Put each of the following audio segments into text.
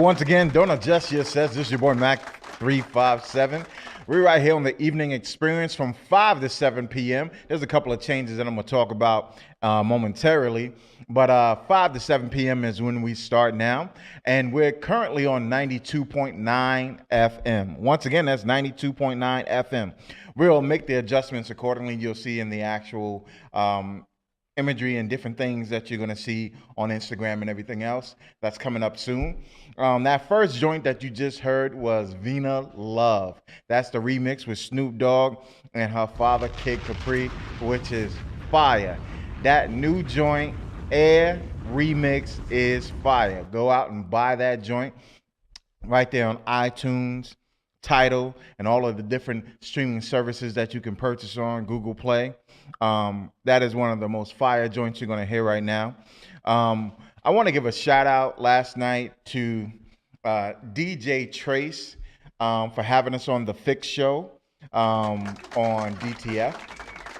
Once again, don't adjust your sets. This is your boy Mac 357. We're right here on the evening experience from 5 to 7 p.m. There's a couple of changes that I'm going to talk about momentarily. But 5 to 7 p.m. is when we start now. And we're currently on 92.9 FM. Once again, that's 92.9 FM. We'll make the adjustments accordingly. You'll see in the actual imagery and different things that you're going to see on Instagram and everything else that's coming up soon. That first joint that you just heard was Vina Love. That's the remix with Snoop Dogg and her father, Kid Capri, which is fire. That new joint, Air Remix, is fire. Go out and buy that joint right there on iTunes, Tidal, and all of the different streaming services that you can purchase on Google Play. That is one of the most fire joints you're going to hear right now. I want to give a shout out last night to DJ Trace for having us on the Fix Show on DTF.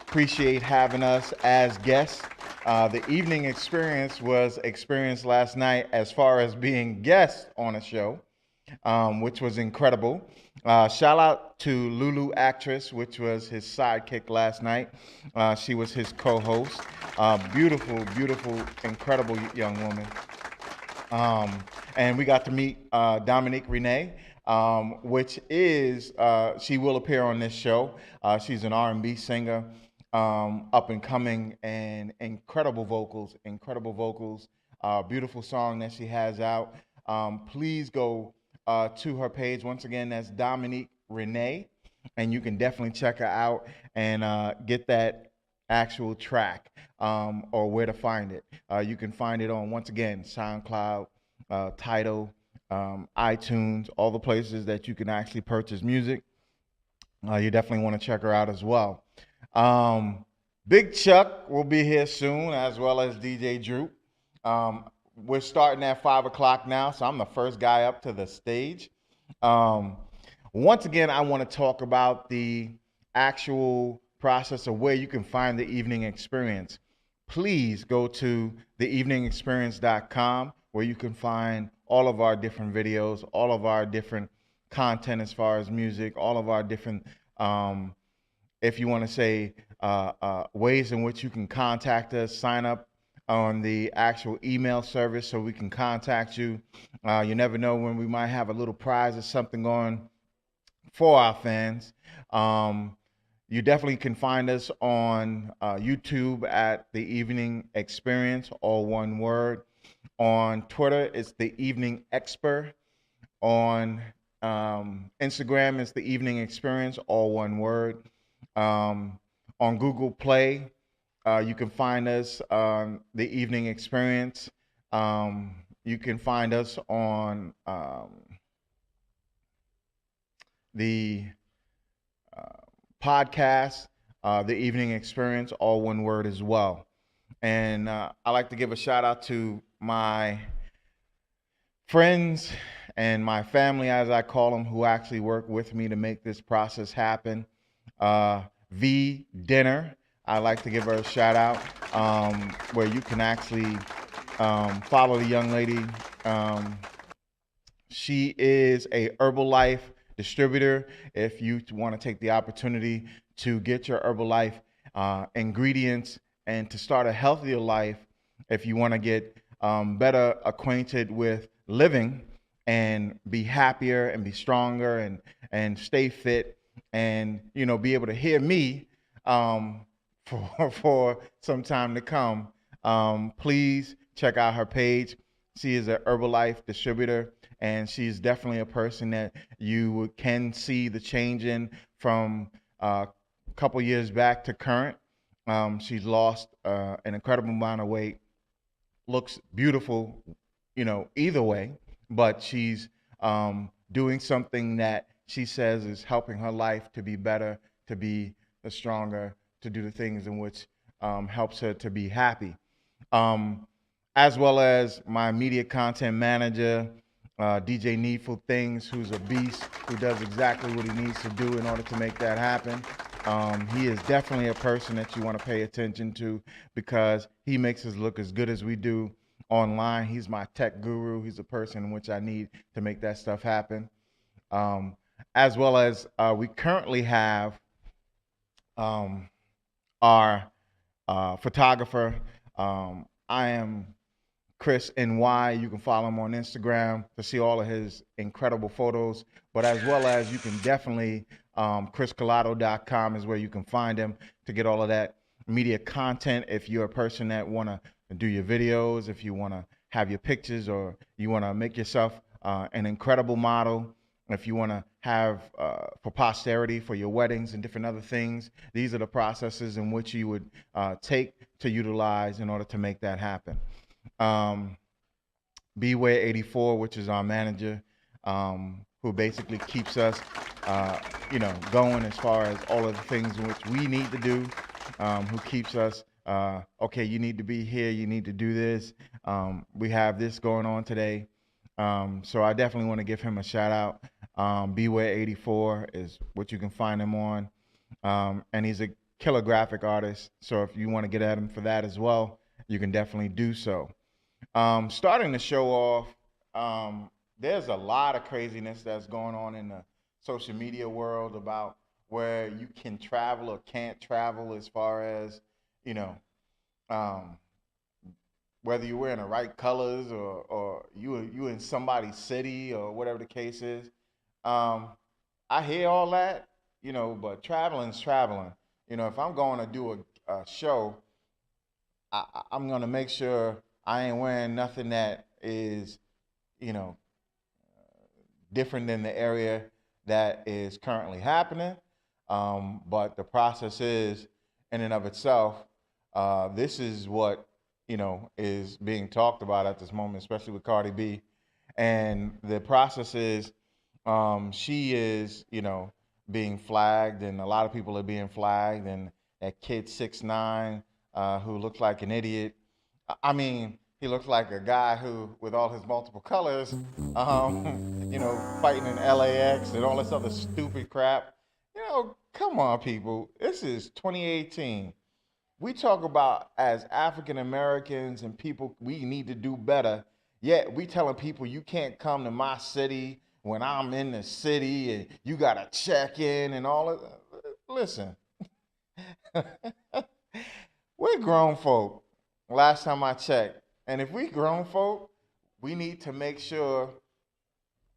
Appreciate having us as guests. The evening experience was experienced last night as far as being guests on a show, which was incredible. Shout out to Lulu Actress, which was his sidekick last night. She was his co-host. Beautiful, beautiful, incredible young woman. And we got to meet Dominique Renee, which is, she will appear on this show. She's an R&B singer, up and coming, and incredible vocals, beautiful song that she has out. Please go to her page. Once again, that's Dominique Renee, and you can definitely check her out and get that actual track or where to find it. You can find it on, once again, SoundCloud, Tidal, iTunes, all the places that you can actually purchase music. You definitely want to check her out as well. Big Chuck will be here soon, as well as DJ Drew. We're starting at 5 o'clock now, so I'm the first guy up to the stage. Once again, I want to talk about the actual process of where you can find the evening experience. Please go to theeveningexperience.com, where you can find all of our different videos, all of our different content as far as music, all of our different, if you want to say, ways in which you can contact us, sign up on the actual email service so we can contact you. You never know when we might have a little prize or something going for our fans. You definitely can find us on YouTube at The Evening Experience, all one word. On Twitter, it's The Evening Expert. On Instagram, it's The Evening Experience, all one word. On Google Play, you can find us on The Evening Experience. You can find us on the podcast, The Evening Experience, all one word as well. And I like to give a shout out to my friends and my family, as I call them, who actually work with me to make this process happen. V Dinner, I like to give her a shout out, where you can actually follow the young lady. She is a Herbalife distributor. If you want to take the opportunity to get your Herbalife ingredients and to start a healthier life, if you want to get better acquainted with living and be happier and be stronger and stay fit and, you know, be able to hear me for some time to come, please check out her page. She is a Herbalife distributor, and she's definitely a person that you can see the change in from a couple years back to current. She's lost an incredible amount of weight, looks beautiful, you know, either way, but she's doing something that she says is helping her life to be better, to be stronger, to do the things in which helps her to be happy. As well as my media content manager, DJ Needful Things, who's a beast, who does exactly what he needs to do in order to make that happen. He is definitely a person that you want to pay attention to because he makes us look as good as we do online. He's my tech guru. He's the person in which I need to make that stuff happen. Um, as well as we currently have um, our photographer. I am Chris NY. You can follow him on Instagram to see all of his incredible photos. But as well as you can definitely, chriscolato.com is where you can find him to get all of that media content. If you're a person that want to do your videos, if you want to have your pictures, or you want to make yourself an incredible model, if you want to have for posterity for your weddings and different other things, these are the processes in which you would take to utilize in order to make that happen. Beware84, which is our manager, who basically keeps us, going as far as all of the things in which we need to do, who keeps us, okay, you need to be here, you need to do this. We have this going on today. So I definitely want to give him a shout out. Beware84 is what you can find him on. And he's a killer graphic artist. So if you want to get at him for that as well, you can definitely do so. Starting the show off, there's a lot of craziness that's going on in the social media world about where you can travel or can't travel, as far as, um, whether you're wearing the right colors, or you in somebody's city, or whatever the case is. I hear all that, but traveling's traveling. If I'm going to do a show, I'm going to make sure I ain't wearing nothing that is, you know, different than the area that is currently happening. But the process is, in and of itself, this is what, is being talked about at this moment, especially with Cardi B. And the process is, she is, being flagged, and a lot of people are being flagged. And that kid 6'9", who looks like an idiot. I mean, he looks like a guy who, with all his multiple colors, fighting in LAX and all this other stupid crap. Come on, people. This is 2018. We talk about, as African Americans and people, we need to do better. Yet we telling people you can't come to my city when I'm in the city, and you gotta check in and all of that. Listen, we're grown folk. Last time I checked, and if we grown folk, we need to make sure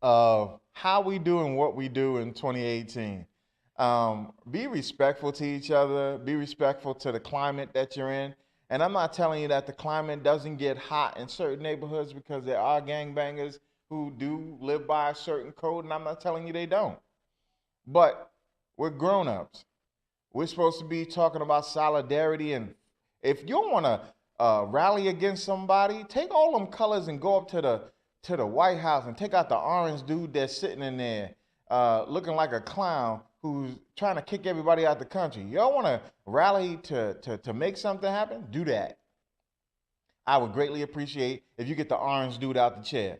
of how we do and what we do in 2018. Be respectful to each other. Be respectful to the climate that you're in. And I'm not telling you that the climate doesn't get hot in certain neighborhoods, because there are gangbangers who do live by a certain code, and I'm not telling you they don't. But we're grown-ups. We're supposed to be talking about solidarity, and if you want to rally against somebody, take all them colors and go up to the White House and take out the orange dude that's sitting in there looking like a clown, who's trying to kick everybody out the country. Y'all want to rally to make something happen? Do that. I would greatly appreciate if you get the orange dude out the chair.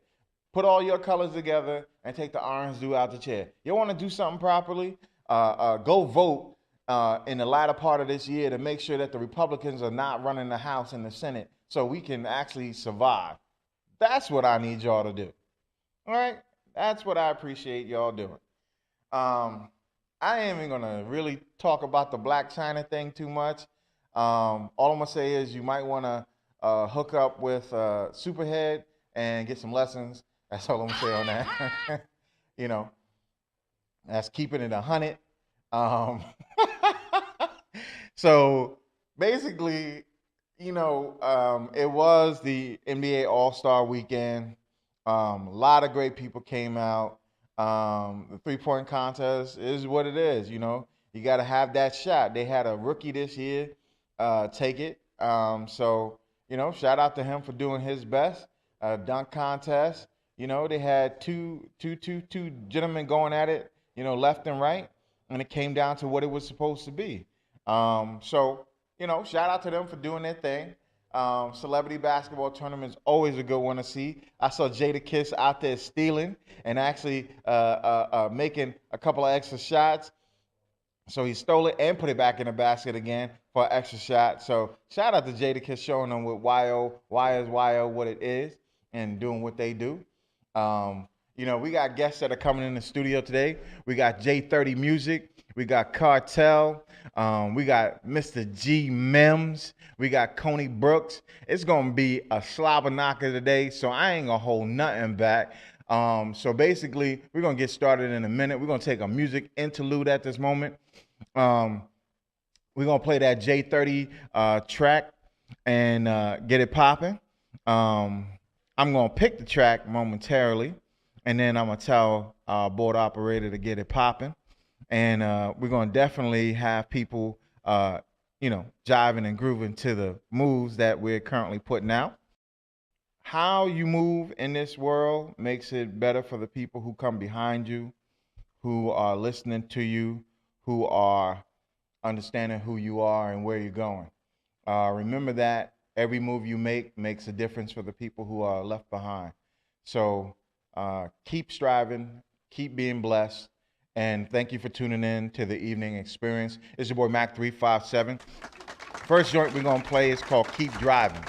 Put all your colors together and take the orange dude out the chair. You want to do something properly? Go vote in the latter part of this year to make sure that the Republicans are not running the House and the Senate, so we can actually survive. That's what I need y'all to do. All right? That's what I appreciate y'all doing. I ain't even gonna really talk about the Black China thing too much. All I'm gonna say is you might want to hook up with Superhead and get some lessons. That's all I'm gonna say on that. you know, that's keeping it 100. So basically, it was the NBA All-Star weekend. A lot of great people came out. The three-point contest is what it is. You got to have that shot. They had a rookie this year take it. So shout out to him for doing his best. Dunk contest. They had two gentlemen going at it. Left and right, and it came down to what it was supposed to be. So shout out to them for doing their thing. Celebrity basketball tournament is always a good one to see. I saw J30 out there stealing and actually making a couple of extra shots. So he stole it and put it back in the basket again for an extra shot. So shout out to Jadakiss showing them with YO, why is YO what it is, and doing what they do. We got guests that are coming in the studio today. We got J30 Music. We got Kartel. We got Mr. G Mims. We got Kony Brooks. It's going to be a slobber knocker today, so I ain't going to hold nothing back. So basically, we're going to get started in a minute. We're going to take a music interlude at this moment. We're going to play that J30 track and get it popping. I'm going to pick the track momentarily, and then I'm going to tell our board operator to get it popping. And we're going to definitely have people, jiving and grooving to the moves that we're currently putting out. How you move in this world makes it better for the people who come behind you, who are listening to you, who are understanding who you are and where you're going. Remember that every move you make makes a difference for the people who are left behind. So keep striving, keep being blessed, and thank you for tuning in to the Evening Experience. It's your boy Mac 357. First joint we're going to play is called Keep Driving.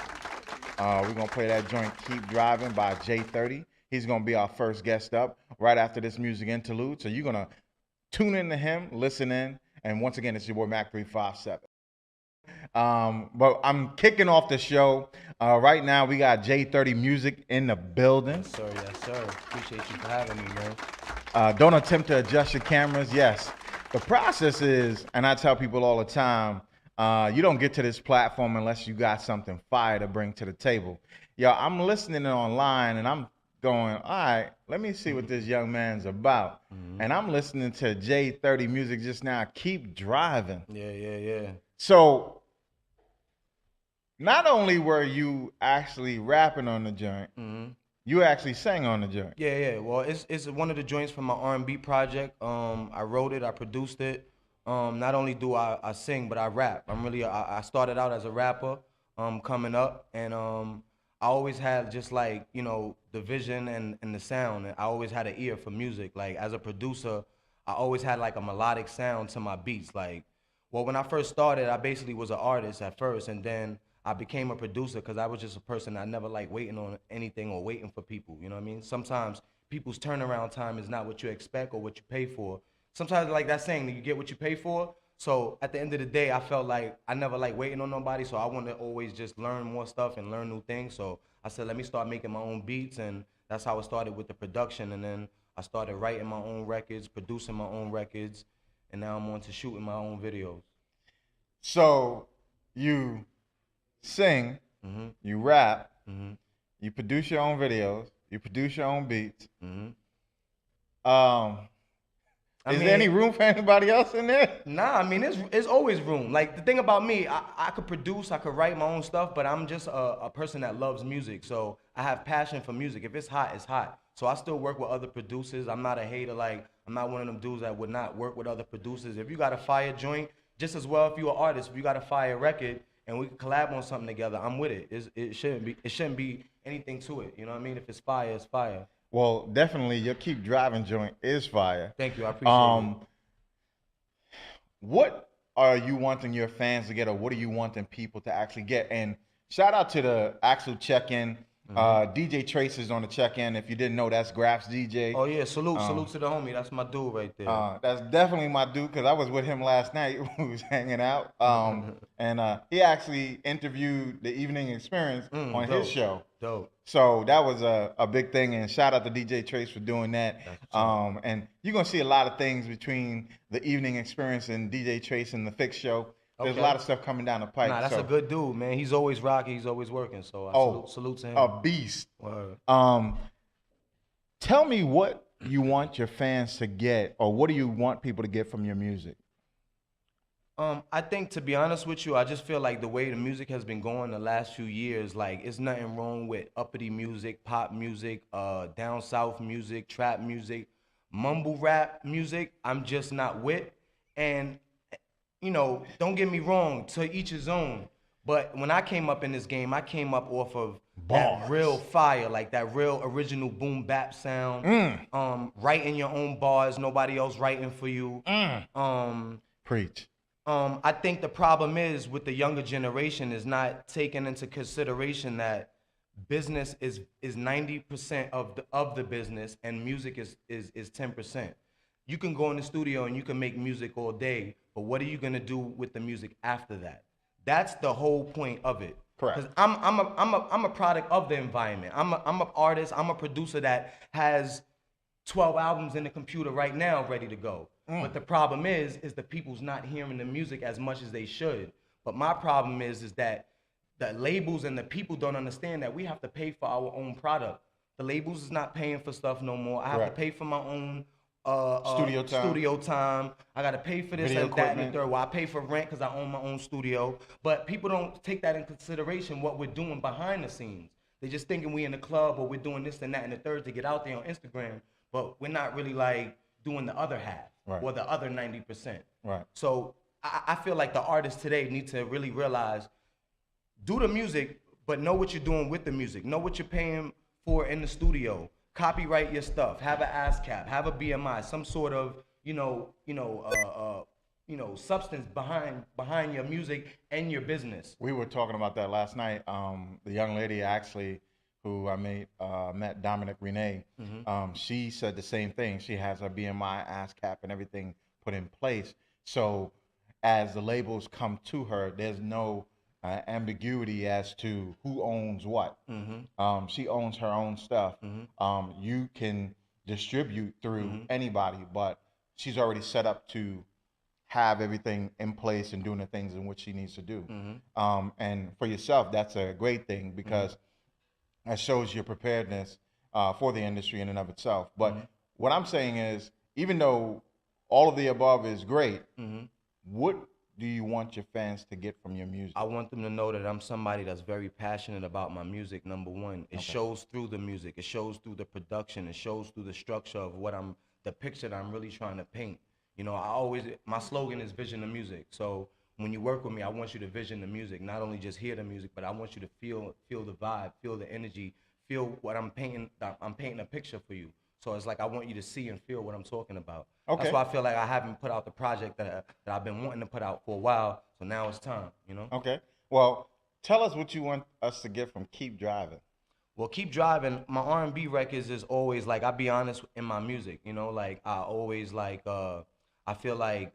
We're going to play that joint Keep Driving by J30. He's going to be our first guest up right after this music interlude. So you're going to tune into him, listen in, and once again, it's your boy Mac 357. But I'm kicking off the show. Right now, we got J30 Music in the building. Yes, sir. Yes, sir. Appreciate you for having me, man. Don't attempt to adjust your cameras. Yes. The process is, and I tell people all the time, you don't get to this platform unless you got something fire to bring to the table. Yo, I'm listening online and I'm going, all right, let me see what this young man's about. Mm-hmm. And I'm listening to J30 Music just now. Keep driving. Yeah. So not only were you actually rapping on the joint, mm-hmm. you actually sang on the joint. Yeah. Well, it's one of the joints from my R&B project. I wrote it, I produced it. Not only do I sing, but I rap. I started out as a rapper, coming up, and I always had just like, the vision and the sound. And I always had an ear for music. Like as a producer, I always had like a melodic sound to my beats. Like, well, when I first started, I basically was an artist at first, and then I became a producer because I was just a person that never liked waiting on anything or waiting for people. You know what I mean? Sometimes people's turnaround time is not what you expect or what you pay for. Sometimes, like that saying, you get what you pay for. So at the end of the day, I felt like I never like waiting on nobody. So I wanted to always just learn more stuff and learn new things. So I said, let me start making my own beats. And that's how it started with the production. And then I started writing my own records, producing my own records. And now I'm on to shooting my own videos. So you sing, mm-hmm. you rap, mm-hmm. you produce your own videos, you produce your own beats. Mm-hmm. Is there any room for anybody else in there? Nah, I mean, it's always room. Like, the thing about me, I could produce, I could write my own stuff, but I'm just a person that loves music. So I have passion for music. If it's hot, it's hot. So I still work with other producers. I'm not a hater. Like, I'm not one of them dudes that would not work with other producers. If you got a fire joint, just as well if you're an artist, if you got a fire record and we can collab on something together, I'm with it. It shouldn't be anything to it. You know what I mean? If it's fire, it's fire. Well, definitely your Keep Driving joint is fire. Thank you. I appreciate it. What are you wanting your fans to get, or what are you wanting people to actually get? And shout out to the actual check-in. Mm-hmm. DJ Trace is on the check-in. If you didn't know, that's Graph's DJ. Oh, yeah. Salute to the homie. That's my dude right there. That's definitely my dude because I was with him last night. We was hanging out. And he actually interviewed the Evening Experience on his show. Dope. So that was a big thing, and shout out to DJ Trace for doing that. And you're going to see a lot of things between the Evening Experience and DJ Trace and the Fix Show. There's a lot of stuff coming down the pipe. Nah, that's a good dude, man. He's always rocking. He's always working. So I salute to him. A beast. Word. Tell me what you want your fans to get, or what do you want people to get from your music? I think, to be honest with you, I just feel like the way the music has been going the last few years, like, it's nothing wrong with uppity music, pop music, down south music, trap music, mumble rap music. I'm just not with. And, don't get me wrong, to each his own. But when I came up in this game, I came up off of that real fire, like that real original boom bap sound. Writing your own bars, nobody else writing for you. Preach. I think the problem is with the younger generation is not taking into consideration that business is 90% of the business and music is 10%. You can go in the studio and you can make music all day, but what are you gonna do with the music after that? That's the whole point of it. Correct. Because I'm a product of the environment. I'm an artist. I'm a producer that has 12 albums in the computer right now ready to go. But the problem is the people's not hearing the music as much as they should. But my problem is that the labels and the people don't understand that we have to pay for our own product. The labels is not paying for stuff no more. I have to pay for my own studio time. I got to pay for this Video and that and the equipment. third. Well, I pay for rent because I own my own studio. But people don't take that in consideration what we're doing behind the scenes. They're just thinking we in the club or we're doing this and that and the third to get out there on Instagram. But we're not really like doing the other half or the other 90%. Right. So I feel like the artists today need to really realize, do the music, but know what you're doing with the music. Know what you're paying for in the studio. Copyright your stuff. Have an ASCAP. Have a BMI. Some sort of substance behind your music and your business. We were talking about that last night. The young lady actually, who I met, Dominic Renee. She said the same thing. She has her BMI, ASCAP, and everything put in place. So as the labels come to her, there's no ambiguity as to who owns what. She owns her own stuff. You can distribute through anybody, but she's already set up to have everything in place and doing the things in which she needs to do. And for yourself, that's a great thing because that shows your preparedness for the industry in and of itself. But what I'm saying is, even though all of the above is great, what do you want your fans to get from your music? I want them to know that I'm somebody that's very passionate about my music, number one. It shows through the music. It shows through the production. It shows through the structure of the picture that I'm really trying to paint. You know, my slogan is vision the music. So when you work with me, I want you to vision the music, not only just hear the music, but I want you to feel the vibe, feel the energy, feel what I'm painting. I'm painting a picture for you. So it's like I want you to see and feel what I'm talking about. Okay. That's why I feel like I haven't put out the project that I've been wanting to put out for a while. So now it's time, you know? Okay. Well, tell us what you want us to get from Keep Driving. Well, Keep Driving, my R&B records is always like, I'll be honest, in my music, you know, like I always like, I feel like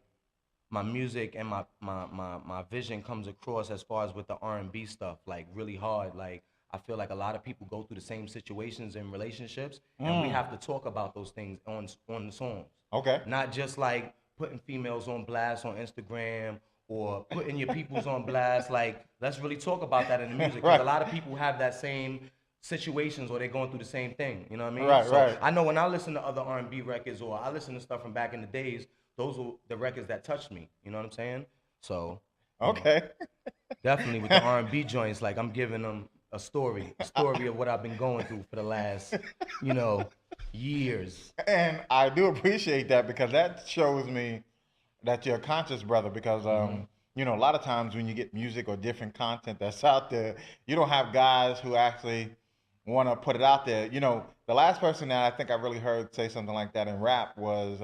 my music and my vision comes across as far as with the R&B stuff, like really hard. Like I feel like a lot of people go through the same situations in relationships, and we have to talk about those things on the songs. Okay. Not just like putting females on blast on Instagram or putting your peoples on blast. Like let's really talk about that in the music, because a lot of people have that same situations or they're going through the same thing. You know what I mean? Right. I know when I listen to other R&B records or I listen to stuff from back in the days, those were the records that touched me. You know what I'm saying? So okay. Definitely with the R&B joints, like I'm giving them a story of what I've been going through for the last, years. And I do appreciate that because that shows me that you're a conscious brother because a lot of times when you get music or different content that's out there, you don't have guys who actually want to put it out there. You know, the last person that I think I really heard say something like that in rap was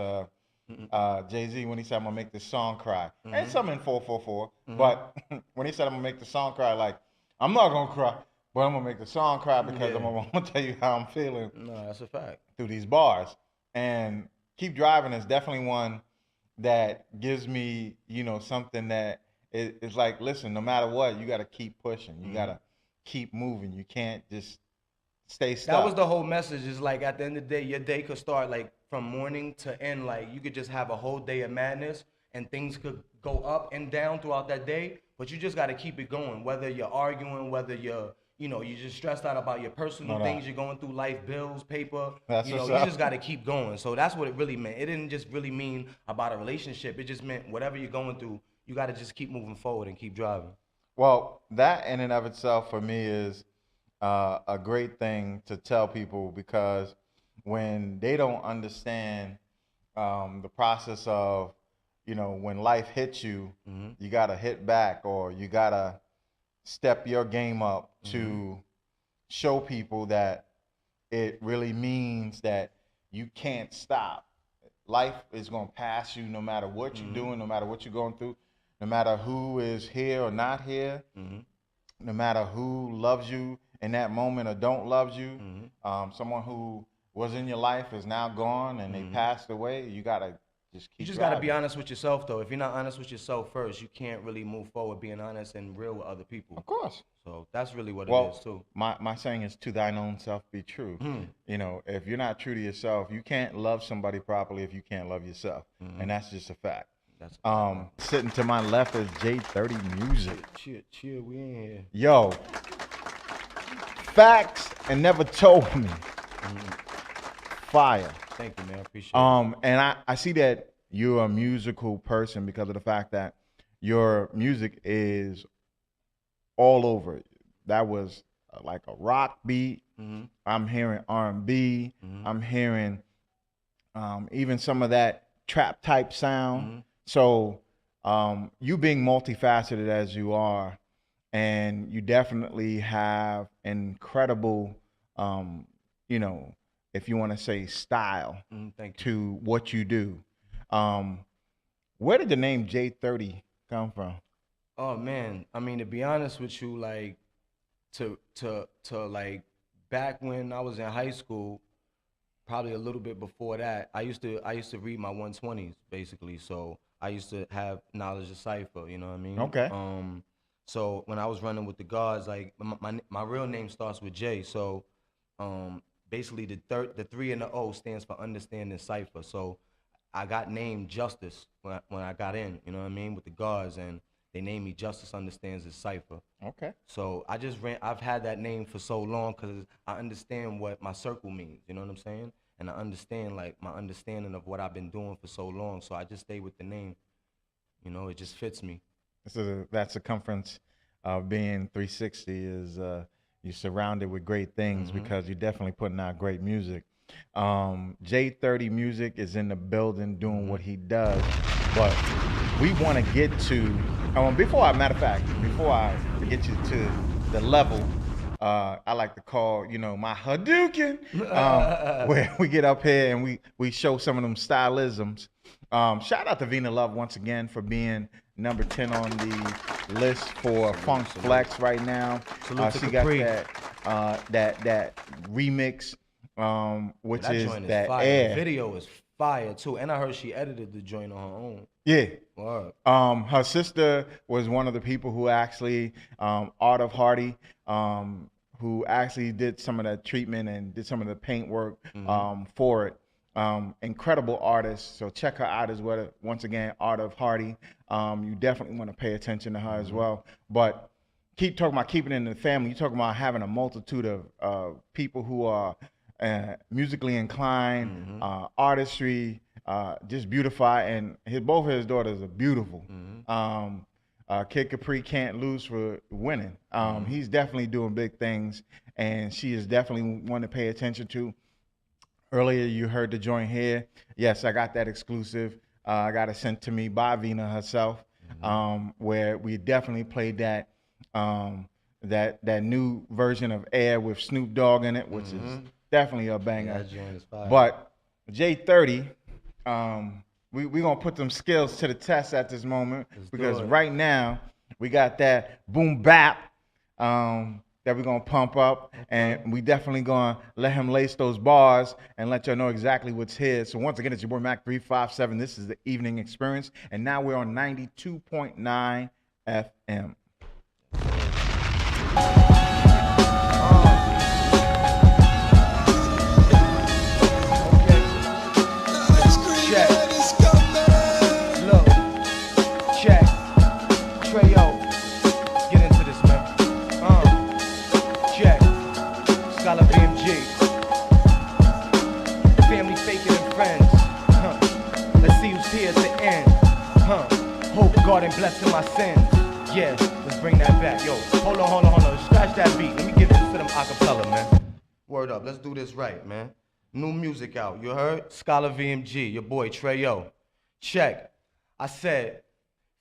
Jay-Z when he said, I'm going to make this song cry. And something in 444. But when he said, I'm going to make the song cry, like, I'm not going to cry, but I'm going to make the song cry because I'm going to tell you how I'm feeling. No, that's a fact. Through these bars. And Keep Driving is definitely one that gives me, something that is like, listen, no matter what, you got to keep pushing. You got to keep moving. You can't just stay stuck. That was the whole message. Is like at the end of the day, your day could start like from morning to end. Like you could just have a whole day of madness and things could go up and down throughout that day. But you just got to keep it going. Whether you're arguing, whether you're just stressed out about your personal things you're going through, life bills, paper. You just got to keep going. So that's what it really meant. It didn't just really mean about a relationship. It just meant whatever you're going through, you got to just keep moving forward and keep driving. Well, that in and of itself for me is a great thing to tell people because when they don't understand the process of, when life hits you, you got to hit back or you got to step your game up to show people that it really means that you can't stop. life is gonna pass you no matter what you're doing, no matter what you're going through, no matter who is here or not here, no matter who loves you in that moment or don't love you. Someone who was in your life is now gone and they passed away. You gotta just keep. You just driving. gotta be honest with yourself, though. If you're not honest with yourself first, you can't really move forward being honest and real with other people. Of course. So that's really what Well, it is too. my saying is, to thine own self be true. You know, if you're not true to yourself, you can't love somebody properly if you can't love yourself, and that's just a fact. That's Sitting to my left is J30 Music. Chill, we in here. Yo, facts and never told me. Fire. Thank you, man. Appreciate it. And I see that you're a musical person because of the fact that your music is all over. That was like a rock beat. I'm hearing R&B. I'm hearing even some of that trap type sound. So you being multifaceted as you are, and you definitely have incredible, you know, if you want to say style to what you do. Where did the name J30 come from? Oh man, I mean, to be honest with you, like to like back when I was in high school, probably a little bit before that, I used to read my 120s basically. So I used to have knowledge of cipher, you know what I mean? Okay. So when I was running with the guards, like my real name starts with J. So basically the 3 and the O stands for understanding cipher. So I got named Justice when I got in, you know what I mean, with the guards, and they named me Justice Understands His Cipher. Okay. So I've had that name for so long because I understand what my circle means, you know what I'm saying? And I understand, like, my understanding of what I've been doing for so long, so I just stay with the name. You know, it just fits me. That circumference of being 360 is you're surrounded with great things because you're definitely putting out great music. J30 Music is in the building doing what he does, but we want to get to, before I get you to the level, I like to call, you know, my Hadouken, where we get up here and we show some of them stylisms. Shout out to Vina Love once again for being number 10 on the list for Funk Flex right now. She got that remix, which that is joint that fire. air. The video is fire too, and I heard she edited the joint on her own. Yeah. Word. Her sister was one of the people who actually, Art of Hardy, who actually did some of that treatment and did some of the paint work for it. Incredible artist. So check her out as well. Once again, Art of Hardy. You definitely want to pay attention to her as well. But keep talking about keeping it in the family. You're talking about having a multitude of people who are musically inclined, artistry, just beautify, and both of his daughters are beautiful. Kid Capri can't lose for winning. He's definitely doing big things, and she is definitely one to pay attention to. Earlier, you heard the joint here. Yes, I got that exclusive. I got it sent to me by Vina herself, where we definitely played that new version of Air with Snoop Dogg in it, which is definitely a banger. That joint is fire. But J30, we gonna put them skills to the test at this moment because right now we got that boom bap that we're gonna pump up, and we definitely gonna let him lace those bars and let y'all know exactly what's here. So once again, it's your boy Mac 357. This is the Evening Experience, and now we're on 92.9 FM. And blessing my sins. Yeah, let's bring that back. Yo, hold on. Scratch that beat. Let me give this to them acapella, man. Word up. Let's do this right, man. New music out. You heard? Scholar VMG, your boy Treyo. Check. I said,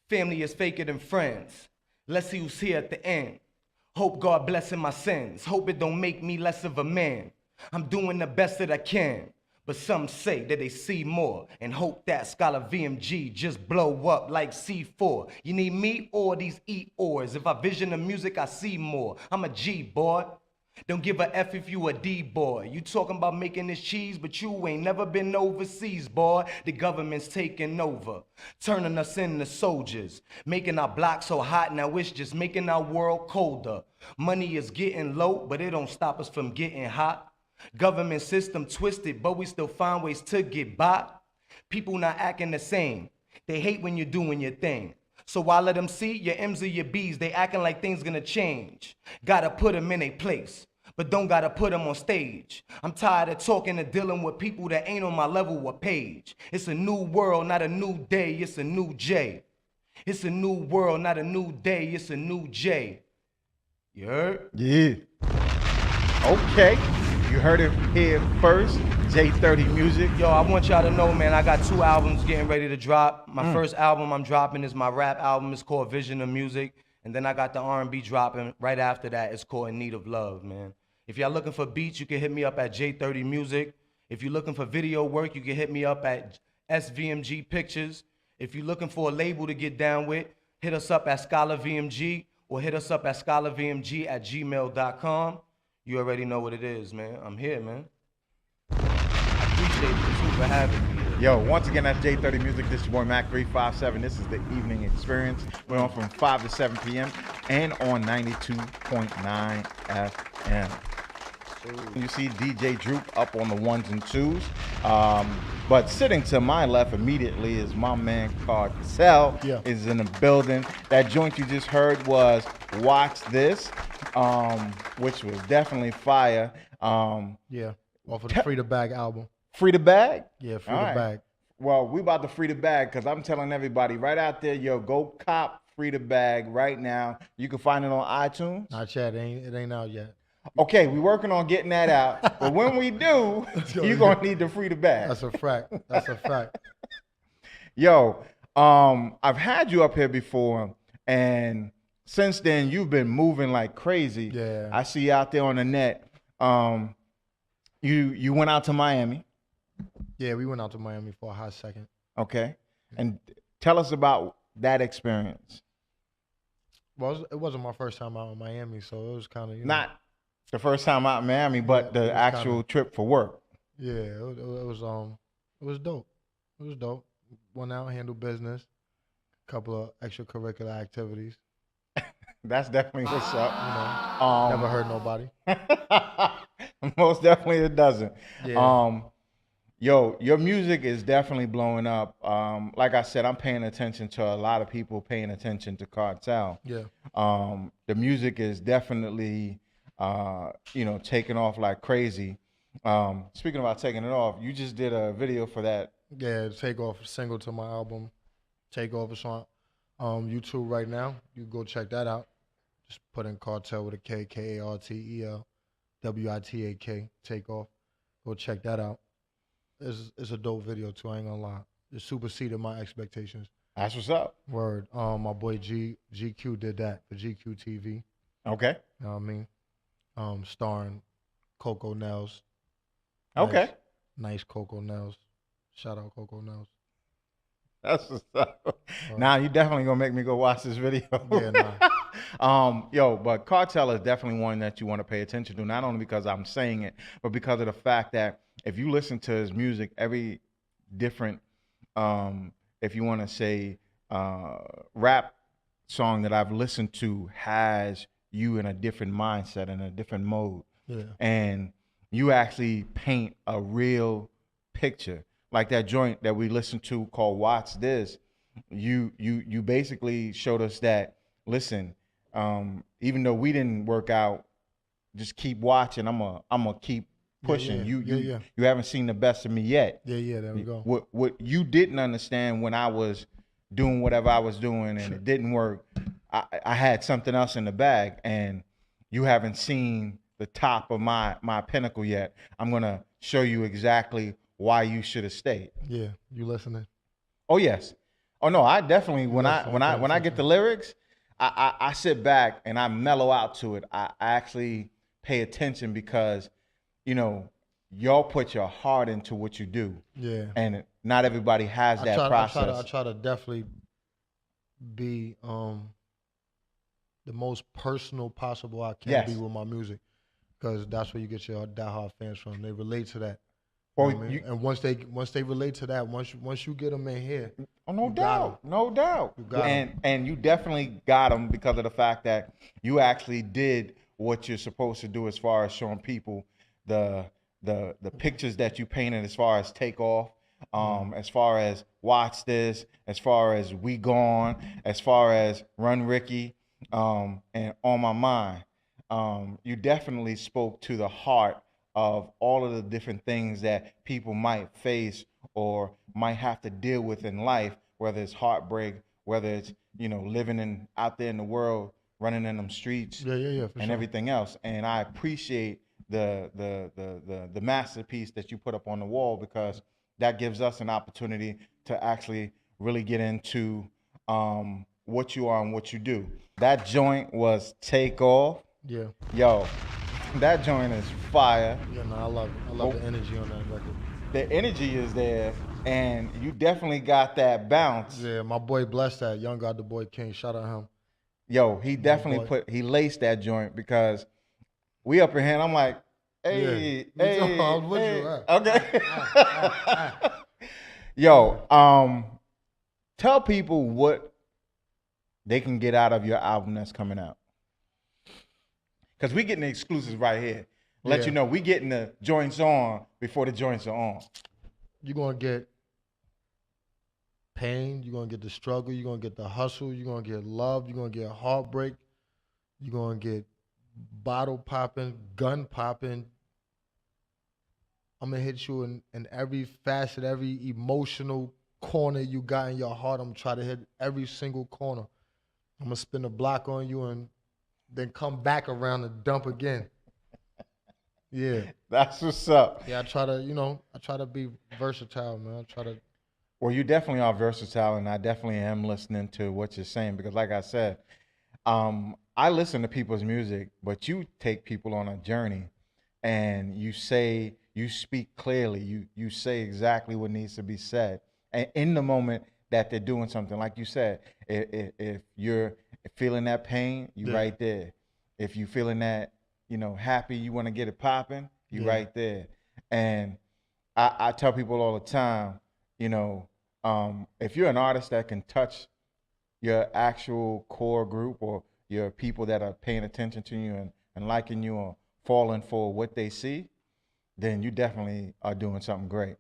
family is faker than friends. Let's see who's here at the end. Hope God blessing my sins. Hope it don't make me less of a man. I'm doing the best that I can. But some say that they see more and hope that Scholar VMG just blow up like C4. You need me or these E-ors? If I vision the music, I see more. I'm a G, boy. Don't give a F if you a D boy. You talking about making this cheese, but you ain't never been overseas, boy. The government's taking over, turning us into soldiers, making our block so hot now it's just making our world colder. Money is getting low, but it don't stop us from getting hot. Government system twisted, but we still find ways to get by. People not acting the same. They hate when you're doing your thing. So why let them see your M's or your B's? They acting like things gonna change. Gotta put them in a place, but don't gotta put them on stage. I'm tired of talking and dealing with people that ain't on my level or page. It's a new world, not a new day, it's a new J. It's a new world, not a new day, it's a new J. You heard? Yeah. Okay. You heard it here first. J30 Music. Yo, I want y'all to know, man, I got 2 albums getting ready to drop. My first album I'm dropping is my rap album. It's called Vision of Music. And then I got the R&B dropping right after that. It's called In Need of Love, man. If y'all looking for beats, you can hit me up at J30 Music. If you're looking for video work, you can hit me up at SVMG Pictures. If you're looking for a label to get down with, hit us up at Scholar VMG or hit us up at scholarvmg@gmail.com. You already know what it is, man. I'm here, man. Appreciate you too for having me. Yo, once again, that's J30 Music. This is your boy Mac 357. This is the evening experience. We're on from 5 to 7 p.m. and on 92.9 FM. You see DJ Droop up on the 1s and 2s. But sitting to my left immediately is my man Kartel. Yeah. Is in the building. That joint you just heard was Watch This, which was definitely fire. Yeah, off of the Free the Bag album. Free the bag? Yeah, Free All the right. Bag. Well, we about to free the bag because I'm telling everybody right out there, yo, go cop Free the Bag right now. You can find it on iTunes. Not yet. It ain't out yet. Okay, we're working on getting that out. But when we do, you're going to need to free the bag. That's a fact. That's a fact. Yo, I've had you up here before, and since then, you've been moving like crazy. Yeah. I see you out there on the net. You went out to Miami. Yeah, we went out to Miami for a hot second. Okay. And tell us about that experience. Well, it wasn't my first time out in Miami, so it was kind of Not the first time out in Miami, but Yeah, it the was actual trip for work. Yeah, it was dope. It was dope. Went out, handled business, a couple of extracurricular activities. That's definitely what's up. You know, never hurt nobody. Most definitely it doesn't. Yeah. Yo, your music is definitely blowing up. Like I said, I'm paying attention to a lot of people paying attention to Kartel. Yeah. The music is definitely, taking off like crazy. Speaking about taking it off, you just did a video for that. Yeah, Takeoff single to my album. Takeoff is on YouTube right now. You go check that out. Just put in Kartel with a K, Kartel, WITAK, Takeoff. Go check that out. It's a dope video too, I ain't gonna lie. It superseded my expectations. That's what's up. Word. My boy GQ did that for GQ TV. Okay. You know what I mean? Starring Coco Nels. Okay. Nice Coco Nels. Shout out Coco Nels. That's what's up. Now you definitely gonna make me go watch this video. Yeah, nah. But Kartel is definitely one that you want to pay attention to, not only because I'm saying it, but because of the fact that if you listen to his music, every different, if you want to say, rap song that I've listened to has you in a different mindset, in a different mode. Yeah. And you actually paint a real picture. Like that joint that we listened to called Watch This, you basically showed us that, listen, even though we didn't work out, just keep watching. I'm gonna keep pushing. Yeah. You haven't seen the best of me yet. Yeah, there we go. What you didn't understand when I was doing whatever I was doing and it didn't work, I had something else in the bag, and you haven't seen the top of my pinnacle yet. I'm gonna show you exactly why you should have stayed. Yeah, you listening? Oh yes. Oh no, I definitely when I get the lyrics, I sit back and I mellow out to it. I actually pay attention because, y'all put your heart into what you do. Yeah. And not everybody has that process. I try to definitely be the most personal possible I can be with my music, because that's where you get your diehard fans from. They relate to that. Well, you know what I mean? And once they relate to that, once you get them in here, no doubt. You got 'em. And you definitely got them because of the fact that you actually did what you're supposed to do as far as showing people the pictures that you painted as far as Takeoff, as far as Watch This, as far as We Gone, as far as Run Ricky, and On My Mind. You definitely spoke to the heart of all of the different things that people might face or might have to deal with in life, whether it's heartbreak, whether it's, living out there in the world, running in them streets, and sure. everything else. And I appreciate the masterpiece that you put up on the wall, because that gives us an opportunity to actually really get into what you are and what you do. That joint was Take Off. Yeah. Yo, that joint is fire. Yeah, no, I love it. I love the energy on that record. The energy is there, and you definitely got that bounce. Yeah, my boy blessed that. Young God, the boy King. Shout out him. Yo, he definitely he laced that joint, because we up in here and I'm like, hey, I was with you, right? Okay. Yo, tell people what they can get out of your album that's coming out. Because we getting the exclusives right here. Let you know, we getting the joints on before the joints are on. You're going to get pain. You're going to get the struggle. You're going to get the hustle. You're going to get love. You're going to get heartbreak. You're going to get bottle popping, gun popping. I'm going to hit you in every facet, every emotional corner you got in your heart. I'm going to try to hit every single corner. I'm going to spin a block on you and then come back around and dump again. Yeah. That's what's up. Yeah, I try to be versatile, man. Well, you definitely are versatile, and I definitely am listening to what you're saying, because like I said, I listen to people's music, but you take people on a journey, and you speak clearly. You say exactly what needs to be said. And in the moment that they're doing something, like you said, if you're feeling that pain, you right there. If you feeling that, happy, you want to get it popping, you right there. And I tell people all the time, if you're an artist that can touch your actual core group, or your people that are paying attention to you and liking you or falling for what they see, then you definitely are doing something great.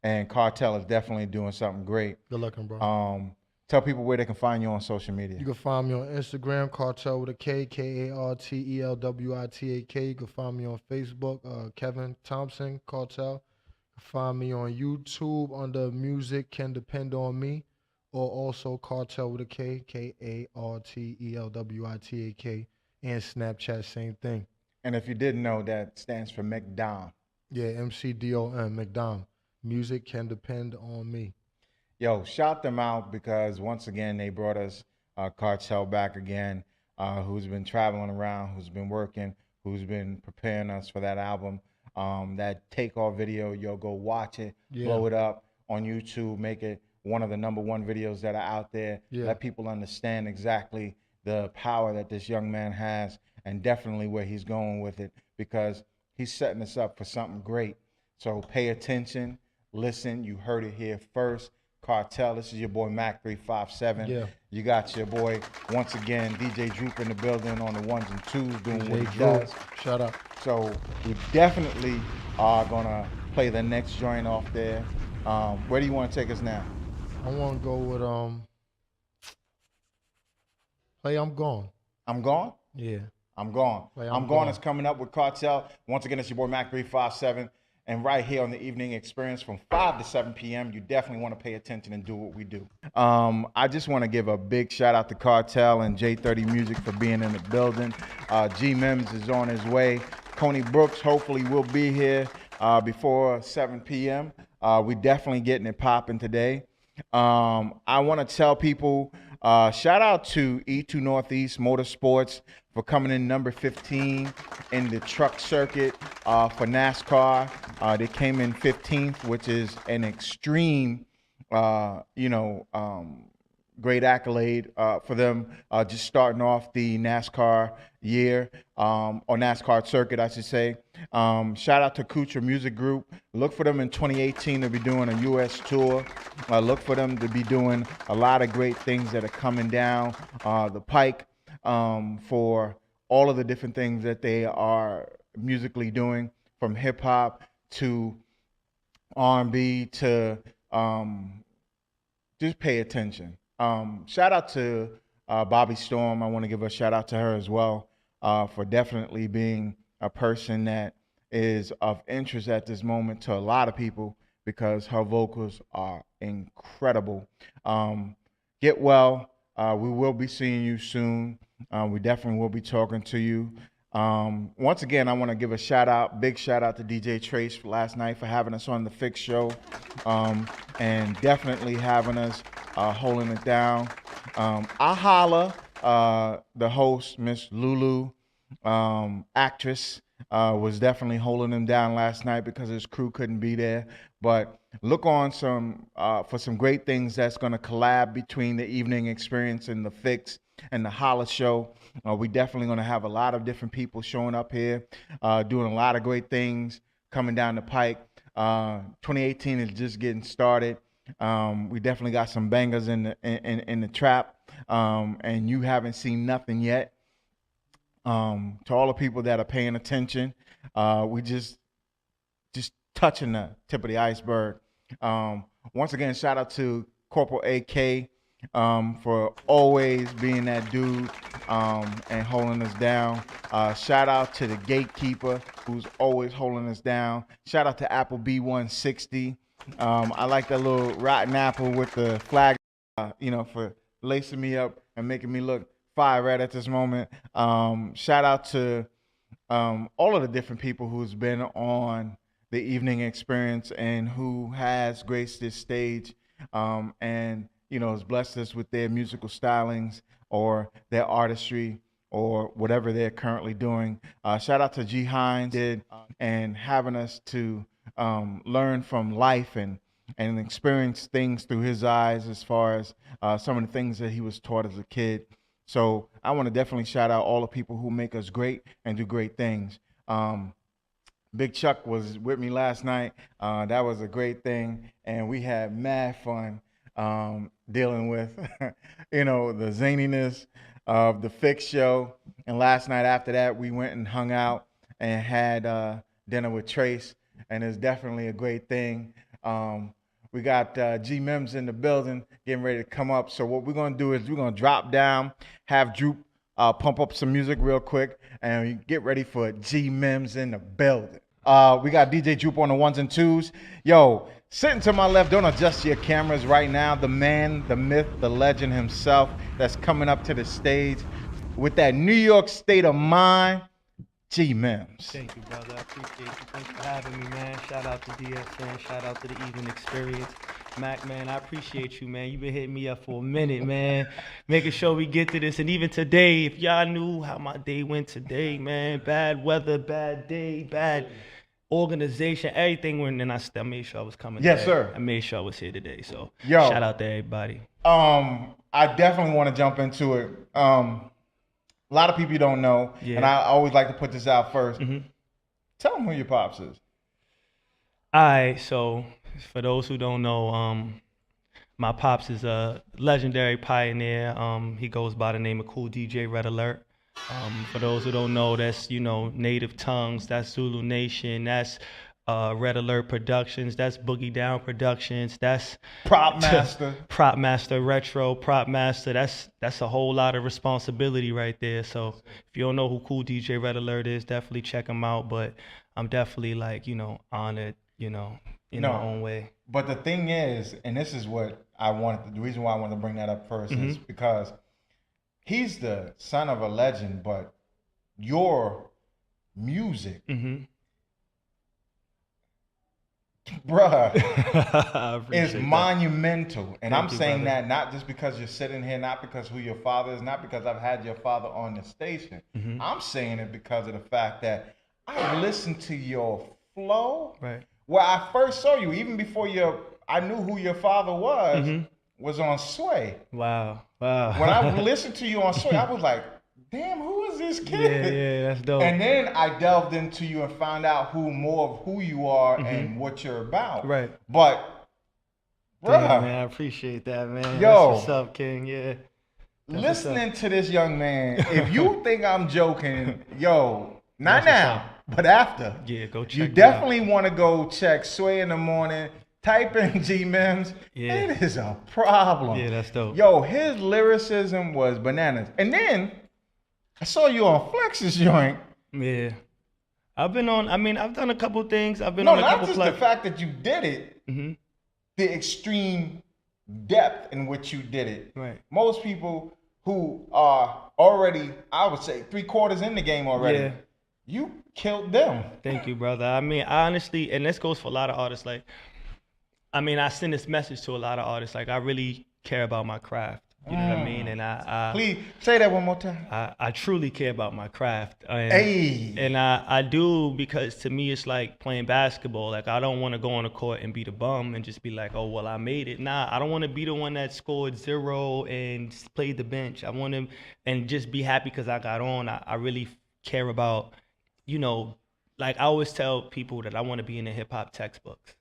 And Kartel is definitely doing something great. Good looking, bro. Tell people where they can find you on social media. You can find me on Instagram, Kartel with a K, KartelWitak. You can find me on Facebook, Kevin Thompson, Kartel. You can find me on YouTube under Music Can Depend on Me, or also Kartel with a K, KartelWitak, and Snapchat, same thing. And if you didn't know, that stands for McDom. Yeah, MCDOM, McDom. Music Can Depend on Me. Yo, shout them out, because once again, they brought us Kartel back again, who's been traveling around, who's been working, who's been preparing us for that album. That Takeoff video, yo, go watch it, blow it up on YouTube, make it one of the #1 videos that are out there. Let people understand exactly the power that this young man has, and definitely where he's going with it, because he's setting us up for something great. So pay attention, listen. You heard it here first. Kartel, this is your boy Mac 357. Yeah. You got your boy, once again, DJ Droop in the building on the ones and twos, doing DJ what he Droop. does. Shout out. So we definitely are gonna play the next joint off there. Where do you want to take us now? I want to go with play I'm Gone. I'm Gone? Yeah. I'm Gone. Play I'm Gone is coming up with Kartel. Once again, it's your boy Mac 357. And right here on the Evening Experience from 5 to 7 p.m., you definitely want to pay attention and do what we do. I just want to give a big shout out to Kartel and J30 Music for being in the building. Mims is on his way. Kony Brooks hopefully will be here before 7 p.m. We definitely getting it popping today. I want to tell people Shout out to E2 Northeast Motorsports for coming in number 15 in the truck circuit for NASCAR. They came in 15th, which is an extreme, great accolade for them just starting off the NASCAR year, or NASCAR circuit, I should say. Shout out to Kucha Music Group. Look for them in 2018 to be doing a U.S. tour. Look for them to be doing a lot of great things that are coming down the pike for all of the different things that they are musically doing, from hip hop to R&B to just pay attention. Shout out to Bobby Storm. I want to give a shout out to her as well for definitely being a person that is of interest at this moment to a lot of people because her vocals are incredible. Get well. We will be seeing you soon. We definitely will be talking to you. Once again, I want to give a big shout out to DJ Trace last night for having us on the Fix Show, and definitely having us holding it down. Ahala, the host, Miss Lulu, actress, was definitely holding him down last night because his crew couldn't be there. But look on for some great things that's going to collab between the Evening Experience and the Fix and the Holla Show. We definitely going to have a lot of different people showing up here, doing a lot of great things coming down the pike. 2018 is just getting started. We definitely got some bangers in the trap, and you haven't seen nothing yet. To all the people that are paying attention, we just touching the tip of the iceberg. Once again, shout out to Corporal AK for always being that dude and holding us down. Shout out to the gatekeeper who's always holding us down. Shout out to Apple B160. I like that little rotten apple with the flag, for lacing me up and making me look fire right at this moment. Shout out to all of the different people who's been on the Evening Experience and who has graced this stage, and has blessed us with their musical stylings or their artistry or whatever they're currently doing. Shout out to G. Hines and having us to learn from life and experience things through his eyes as far as some of the things that he was taught as a kid. So I want to definitely shout out all the people who make us great and do great things. Big Chuck was with me last night. That was a great thing, and we had mad fun dealing with, the zaniness of the Fix Show. And last night after that, we went and hung out and had dinner with Trace, and it's definitely a great thing. We got G Mims in the building getting ready to come up. So what we're going to do is we're going to drop down, have Droop pump up some music real quick, and we get ready for G Mims in the building. We got DJ Droop on the ones and twos. Yo, sitting to my left, don't adjust your cameras right now. The man, the myth, the legend himself that's coming up to the stage with that New York state of mind, G Mims. Thank you, brother. I appreciate you. Thanks for having me, man. Shout out to DSN. Shout out to the Evening Experience. Mac, man, I appreciate you, man. You've been hitting me up for a minute, man. Making sure we get to this. And even today, if y'all knew how my day went today, man. Bad weather, bad day, bad organization, everything went, and I made sure I was coming. Yes, today. sir. I made sure I was here today. So Yo, shout out to everybody. I definitely want to jump into it. A lot of people don't know, and I always like to put this out first. Mm-hmm. Tell them who your pops is. All right, so for those who don't know, my pops is a legendary pioneer. He goes by the name of Cool DJ Red Alert. For those who don't know, that's, Native Tongues, that's Zulu Nation, that's Red Alert Productions, that's Boogie Down Productions, that's Prop Master. Prop Master, Retro, Prop Master, that's a whole lot of responsibility right there. So if you don't know who Cool DJ Red Alert is, definitely check him out. But I'm definitely honored, in my own way. But the thing is, and this is what the reason why I wanted to bring that up first is because he's the son of a legend, but your music bruh, I is appreciate that. monumental. And I'm Thank you, saying brother. that not just because you're sitting here, not because who your father is, not because I've had your father on the station. Mm-hmm. I'm saying it because of the fact that I listened to your flow. Right. Where I first saw you, even before I knew who your father Mm-hmm. was on Sway. Wow. Wow. When I listened to you on Sway, I was like, damn, who is this Yeah, kid? yeah, that's dope. And then I delved into you and found out more of who you are and what you're about. Right. But, Damn, bruh, man, I appreciate that, man. Yo. That's what's up, King. Yeah. That's what's listening to this young man, if you think I'm joking, yo, not That's what's now, but after. Yeah, go check You it out. definitely want to go check Sway in the morning. Type in G Mims. Yeah. It is a problem. Yeah, that's dope. Yo, his lyricism was bananas. And then I saw you on Flex's joint. Yeah. I've done a couple things. I've been No, on a not couple just the fact that you did it, Mm-hmm. the extreme depth in which you did it. Right. Most people who are already, I would say, 3/4 in the game already, Yeah. you killed them. Thank you, brother. I mean, honestly, and this goes for a lot of artists. Like, I mean, I send this message to a lot of artists. Like, I really care about my craft. You know what I mean? And I Please say that one more time. I truly care about my craft. And, Hey. and I do, because to me it's like playing basketball. Like, I don't want to go on the court and be the bum and just be like, oh, well, I made it. Nah, I don't want to be the one that scored 0 and played the bench. I want to and just be happy because I got on. I really care about, you know, like I always tell people that I want to be in the hip hop textbooks.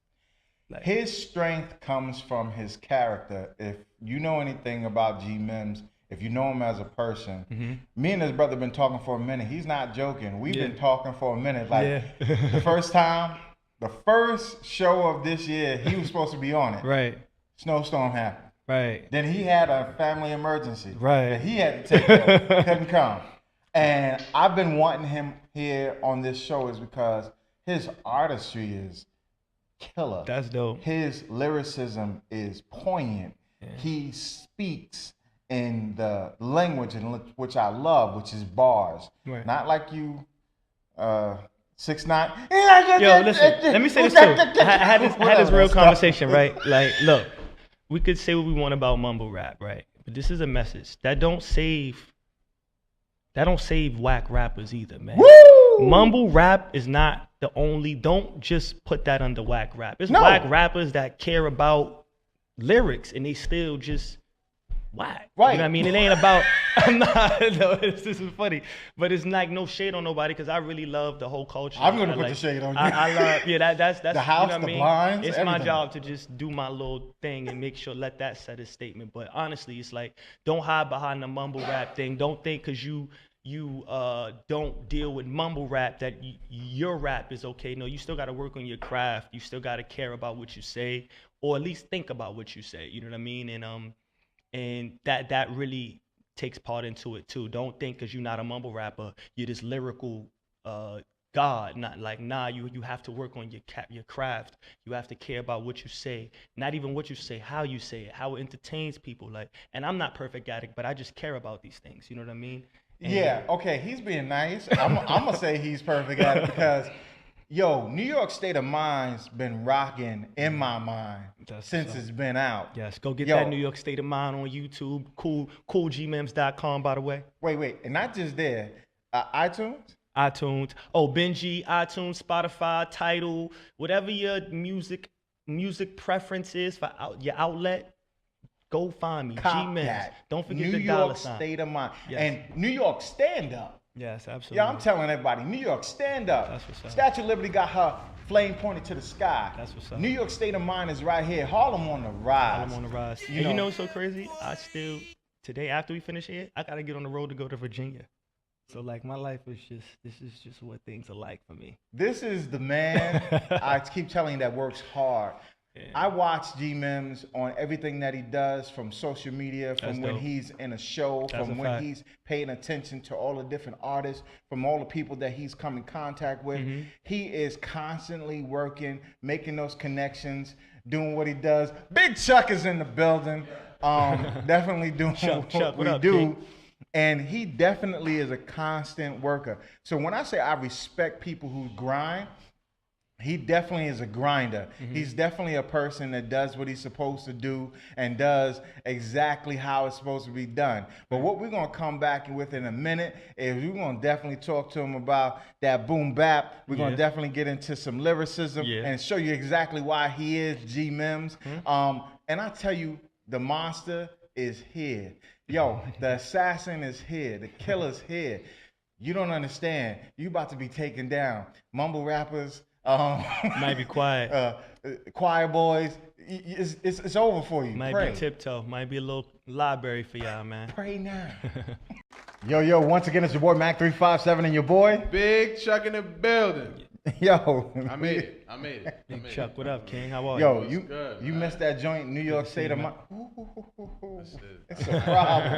Like, His strength comes from his character. If you know anything about G Mims, if you know him as a person, me and his brother been talking for a minute. He's not joking. We've been talking for a minute. Like Yeah. the first show of this year, he was supposed to be on it. right, Snowstorm happened. right, Then he had a family emergency Right. that he had to take care of. Couldn't come. And I've been wanting him here on this show is because his artistry is killer. that's dope. His lyricism is poignant. He speaks in the language in which I love, which is bars. Right. Not like you, 6ix9ine. Yo, listen. Let me say this too. I had this real conversation, right? Like, look, we could say what we want about mumble rap, right? But this is a message that don't save whack rappers either, man. Woo! Mumble rap is not the only. Don't just put that under whack rap. It's No. whack rappers that care about lyrics and they still just whack. Right. You know what I mean? It ain't about. I'm not. No, this is funny, but it's like no shade on nobody because I really love the whole culture. I'm gonna I put like- the shade on you. I love. Yeah, that's The house, you know what the I mean? blinds, It's my everything. job to just do my little thing and make sure let that set a statement. But honestly, it's like don't hide behind the mumble rap thing. Don't think because you don't deal with mumble rap that your rap is okay. No, you still got to work on your craft. You still got to care about what you say, or at least think about what you say. You know what I mean? And that really takes part into it too. Don't think because you're not a mumble rapper, you're this lyrical god. Not like you have to work on your craft. You have to care about what you say. Not even what you say, how you say it, how it entertains people. Like, and I'm not perfect at it, but I just care about these things. You know what I mean? And Yeah, okay, he's being nice. I'm gonna say he's perfect at it because, yo, New York State of Mind's been rocking in my mind That's since what's up. it's been out. Yes, go get Yo. that New York State of Mind on YouTube. Coolgmims.com, by the way. Wait, and not just there. iTunes. iTunes. Oh, Benji, iTunes, Spotify, Tidal, whatever your music preference is for your outlet. Go find me, Cop G-Mims. that. Don't forget New the York dollar sign. State of Mind. Yes. And New York stand up. Yes, absolutely. Yeah, I'm telling everybody, New York stand up. That's what's up. Statue of Liberty got her flame pointed to the sky. That's what's up. New York State of Mind is right here. Harlem on the rise. I'm on the rise. You And you know- know what's so crazy? I still, today after we finish here, I gotta get on the road to go to Virginia. So like my life is this is just what things are like for me. This is the man I keep telling you that works hard. Yeah. I watch G Mims on everything that he does, from social media, from That's when dope. he's in a show, That's from a when fact. he's paying attention to all the different artists, from all the people that he's come in contact with. Mm-hmm. He is constantly working, making those connections, doing what he does. Big Chuck is in the building, definitely doing Chuck, what what we up, do. King? And he definitely is a constant worker. So when I say I respect people who grind, he definitely is a grinder. He's definitely a person that does what he's supposed to do and does exactly how it's supposed to be done. But what we're going to come back with in a minute is we're going to definitely talk to him about that boom bap. We're going to definitely get into some lyricism and show you exactly why he is G Mims. And I tell you, the monster is here. Yo, the assassin is here. The killer's here. You don't understand. You about to be taken down. Mumble rappers, might be quiet. choir boys, it's over for you. Might Pray. be tiptoe. Might be a little library for y'all, man. Pray now. Yo, once again, it's your boy Mac 357 and your boy Big Chuck in the building. Yo. I made it. Big Chuck, what up, King? How are Yo, you? you missed that joint, New York State of Mind. It's a problem.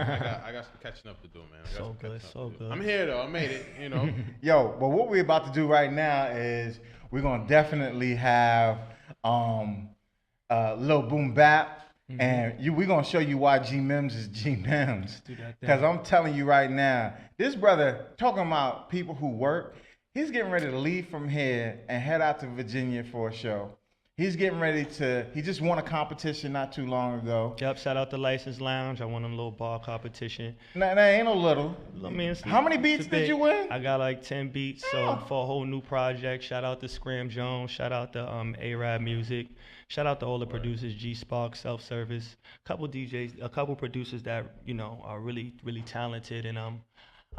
I got some catching up to do, man. So good. I'm here though. I made it. You know. Yo, but what we're about to do right now is we're gonna definitely have Lil Boom Bap. And we're gonna show you why G Mims is G Mims. Because I'm telling you right now, this brother talking about people who work, he's getting ready to leave from here and head out to Virginia for a show. He's getting ready to, he just won a competition not too long ago. Yep, shout out to License Lounge. I won a little bar competition. Nah, ain't no little. I mean, How many beats did you win? I got like 10 beats, so for a whole new project. Shout out to Scram Jones. Shout out to A-Rab Music. Shout out to all the producers, G Spark, Self Service. A couple DJs, a couple producers that, you know, are really, really talented. And I'm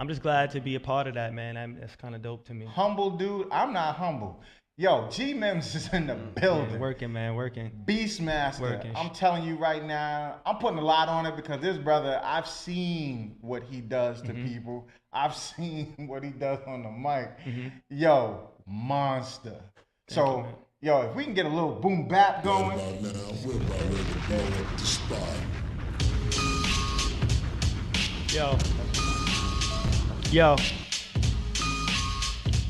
just glad to be a part of that, man. That's kind of dope to me. Humble dude. I'm not humble. Yo, G Mims is in the building. Yeah, working, man, working. Beastmaster. Working. I'm telling you right now, I'm putting a lot on it because this brother, I've seen what he does to people. I've seen what he does on the mic. Yo, monster. So, yo, if we can get a little boom bap going. Right now, we're about ready to blow up the spot. Yo.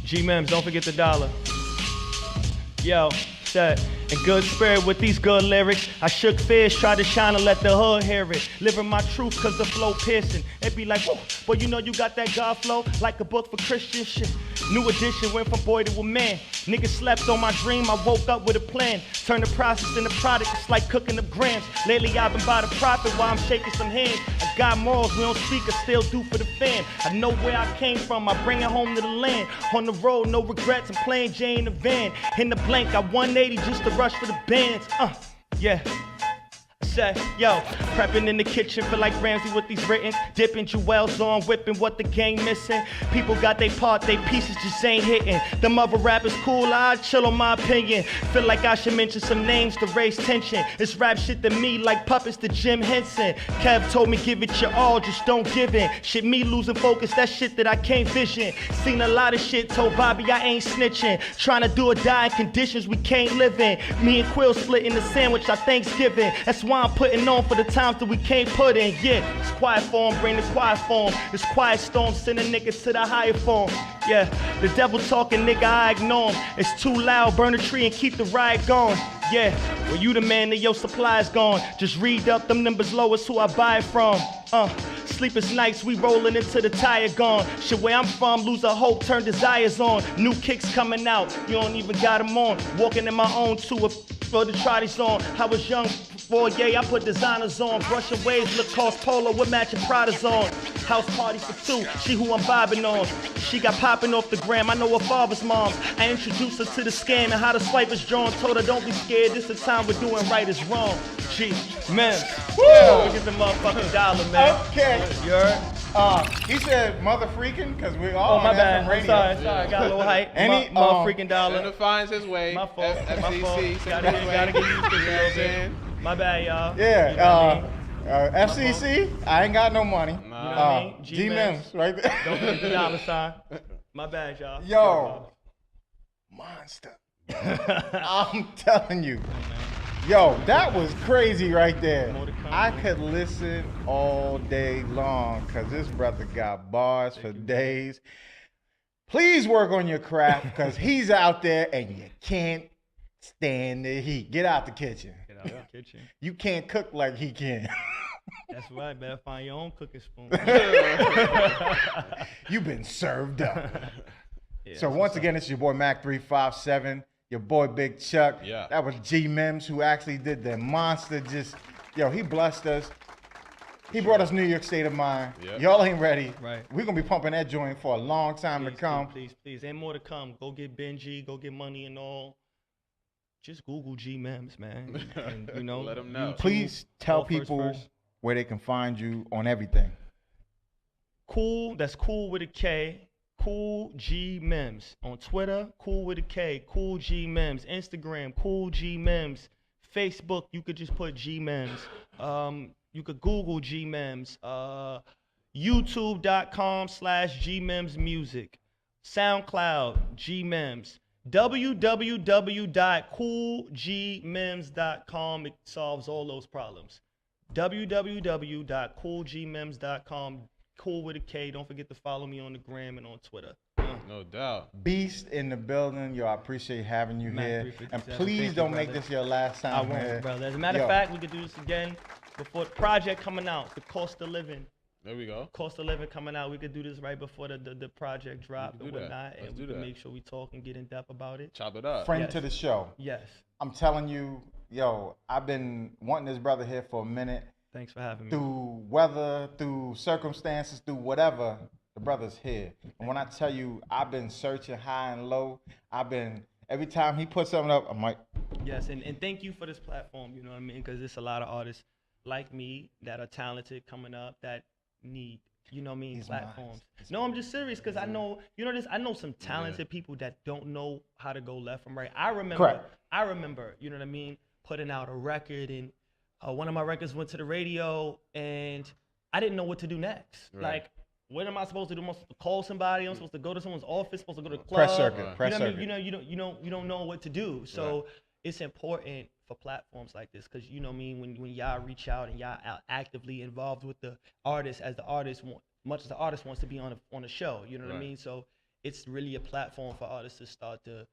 G Mims, don't forget the dollar. Yo, set. In good spirit with these good lyrics. I shook fish, tried to shine and let the hood hear it. Living my truth cause the flow piercing. It be like, whoa, boy, you know you got that God flow like a book for Christian shit. New edition went from boy to a man. Niggas slept on my dream, I woke up with a plan. Turn the process into product, it's like cooking up grams. Lately I've been by the profit while I'm shaking some hands. I got morals, we don't speak, I still do for the fan. I know where I came from, I bring it home to the land. On the road, no regrets, I'm playing Jay in the van. In the blank, I 180 just to rush for the bands. Yeah. Yo, prepping in the kitchen, feel like Ramsey with these written. Dipping jewels on, whipping what the gang missing. People got they part, they pieces just ain't hitting. Them other rappers cool, I chill on my opinion. Feel like I should mention some names to raise tension. It's rap shit to me like puppets to Jim Henson. Kev told me give it your all, just don't give in. Shit me losing focus, that shit that I can't vision. Seen a lot of shit, told Bobby I ain't snitching. Trying to do or die in conditions we can't live in. Me and Quill splitting the sandwich at Thanksgiving. That's why I'm putting on for the times that we can't put in. Yeah, it's quiet form, bring the quiet form. It's quiet storm, send a nigga to the higher form. Yeah, the devil talking, nigga, I ignore him. It's too loud, burn a tree and keep the riot going. Yeah, well you the man that your supply's gone. Just read up them numbers low, it's who I buy it from. Sleepless nights, we rolling into the tire gone. Shit, where I'm from, lose a hope, turn desires on. New kicks coming out, you don't even got them on. Walking in my own tour for the trotties on. I was young before, yeah, I put designers on. Brushing waves, Lacoste polo with matching Pradas on. House party for two, she who I'm vibing on. She got popping off the gram, I know her father's mom. I introduced her to the scam and how the swipe is drawn. Told her don't be scared, this the time we're doing right is wrong. G Mims, woo! Get the motherfucking dollar, man. Okay. You heard? He said mother freaking because we all my on bad. FM radio. Sorry, I got a little hype. Any, freaking dollar. Senator finds his way. My fault. FCC, My fault. Gotta get used to it a little bit. My bad, y'all. Yeah. You know what I mean? FCC, I ain't got no money. You know what I mean? G Mims, right there. Don't forget the dollar sign. My bad, y'all. Yo, monster. I'm telling you. Yo, that was crazy right there. I could listen all day long because this brother got bars for days. Please work on your craft because he's out there and you can't stand the heat. Get out the kitchen. Get out the kitchen. You can't cook like he can. That's right. Better find your own cooking spoon. You've been served up. Yeah, So once again, it's your boy Mac 357. your boy Big Chuck. Yeah. That was G Mims who actually did the monster. He blessed us. He brought us New York State of Mind. Yep. Y'all ain't ready. Right. We're going to be pumping that joint for a long time to come. Please. And more to come. Go get Benji. Go get Money and all. Just Google G Mims, man. And, you know, Let them know. YouTube, Please tell all first people verse. where they can find you on everything. Cool. That's cool with a K. Cool G Mims. On Twitter, cool with a K. Cool G Mims. Instagram, cool G Mims. Facebook, you could just put G Mims. You could Google G Mims. YouTube.com/G Mims Music. SoundCloud, G Mims. www.coolgmims.com. It solves all those problems. www.coolgmims.com. Cool with a K. Don't forget to follow me on the gram and on Twitter. No doubt. Beast in the building. Yo, I appreciate having you Mac here. 357. And Thank please you, don't make brother. this your last I time won't, here. brother. As a matter of fact, we could do this again before the project coming out. The cost of living. There we go. Cost of living coming out. We could do this right before the project drop We can and do that. whatnot. Let's And do we can that. make sure we talk and get in depth about it. Chop it up. Friend Yes. to the show. Yes. I'm telling you, yo, I've been wanting this brother here for a minute. Thanks for having me. Through weather, through circumstances, through whatever, the brother's here. And when I tell you, I've been searching high and low. Every time he puts something up, I'm like, Yes, and thank you for this platform, you know what I mean? Because there's a lot of artists like me that are talented coming up that need, you know what I mean, He's platforms. nice. No, I'm just serious because I know, you know this, I know some talented people that don't know how to go left from right. I remember, you know what I mean, putting out a record and one of my records went to the radio and I didn't know what to do next. Right. Like, what am I supposed to do? I'm supposed to call somebody. I'm supposed to go to someone's office. Supposed to go to the club. press circuit, Right. press You know what I circuit. mean? You don't know what to do. So Right. it's important for platforms like this because you know what I mean, when y'all reach out and y'all are actively involved with the artist as the artist much as the artist wants to be on a show. You know what I Right. mean? So it's really a platform for artists to start to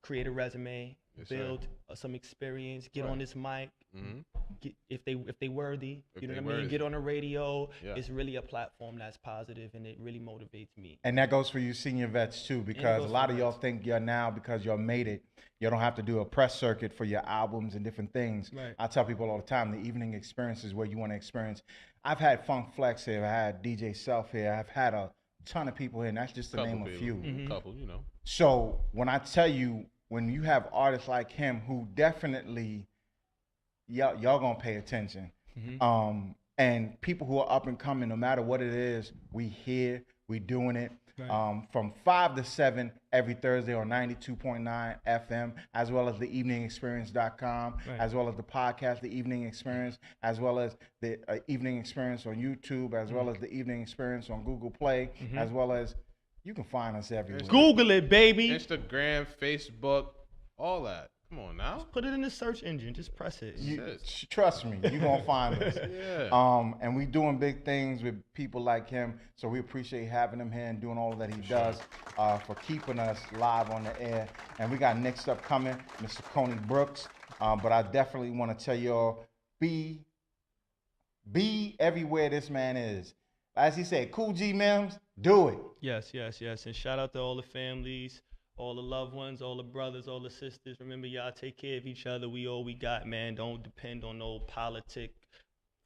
create a resume, Yes, sir. build some experience, get Right. on this mic, Mm-hmm. get, if they worthy, If you know they what I mean? worthy. Get on the radio. Yeah. It's really a platform that's positive and it really motivates me. And that goes for you senior vets too, because a goes lot for of y'all vets. think you're now because y'all made it. You don't have to do a press circuit for your albums and different things. Right. I tell people all the time, the evening experience is where you want to experience. I've had Funk Flex here, I had DJ Self here, I've had a ton of people here, and that's just to name a few. Mm-hmm. Couple, you know. So when I tell you, when you have artists like him who definitely y'all gonna pay attention. And people who are up and coming, no matter what it is, we here, we doing it. Right. From 5 to 7 every Thursday on 92.9 FM, as well as the eveningexperience.com, Right. as well as the podcast, The Evening Experience, as well as the Evening Experience on YouTube, as well as the Evening Experience on Google Play, as well as you can find us everywhere. Google it, baby. Instagram, Facebook, all that. Come on now. Put it in the search engine. Just press it. Trust me, you're gonna find us. Yeah. And we doing big things with people like him, so we appreciate having him here and doing all that he does for keeping us live on the air. And we got next up coming, Mr. Kony Brooks. But I definitely want to tell y'all, be everywhere this man is. As he said, Cool G Mims, do it. Yes. And shout out to all the families, all the loved ones, all the brothers, all the sisters. Remember, y'all take care of each other. We all we got, man. Don't depend on no politic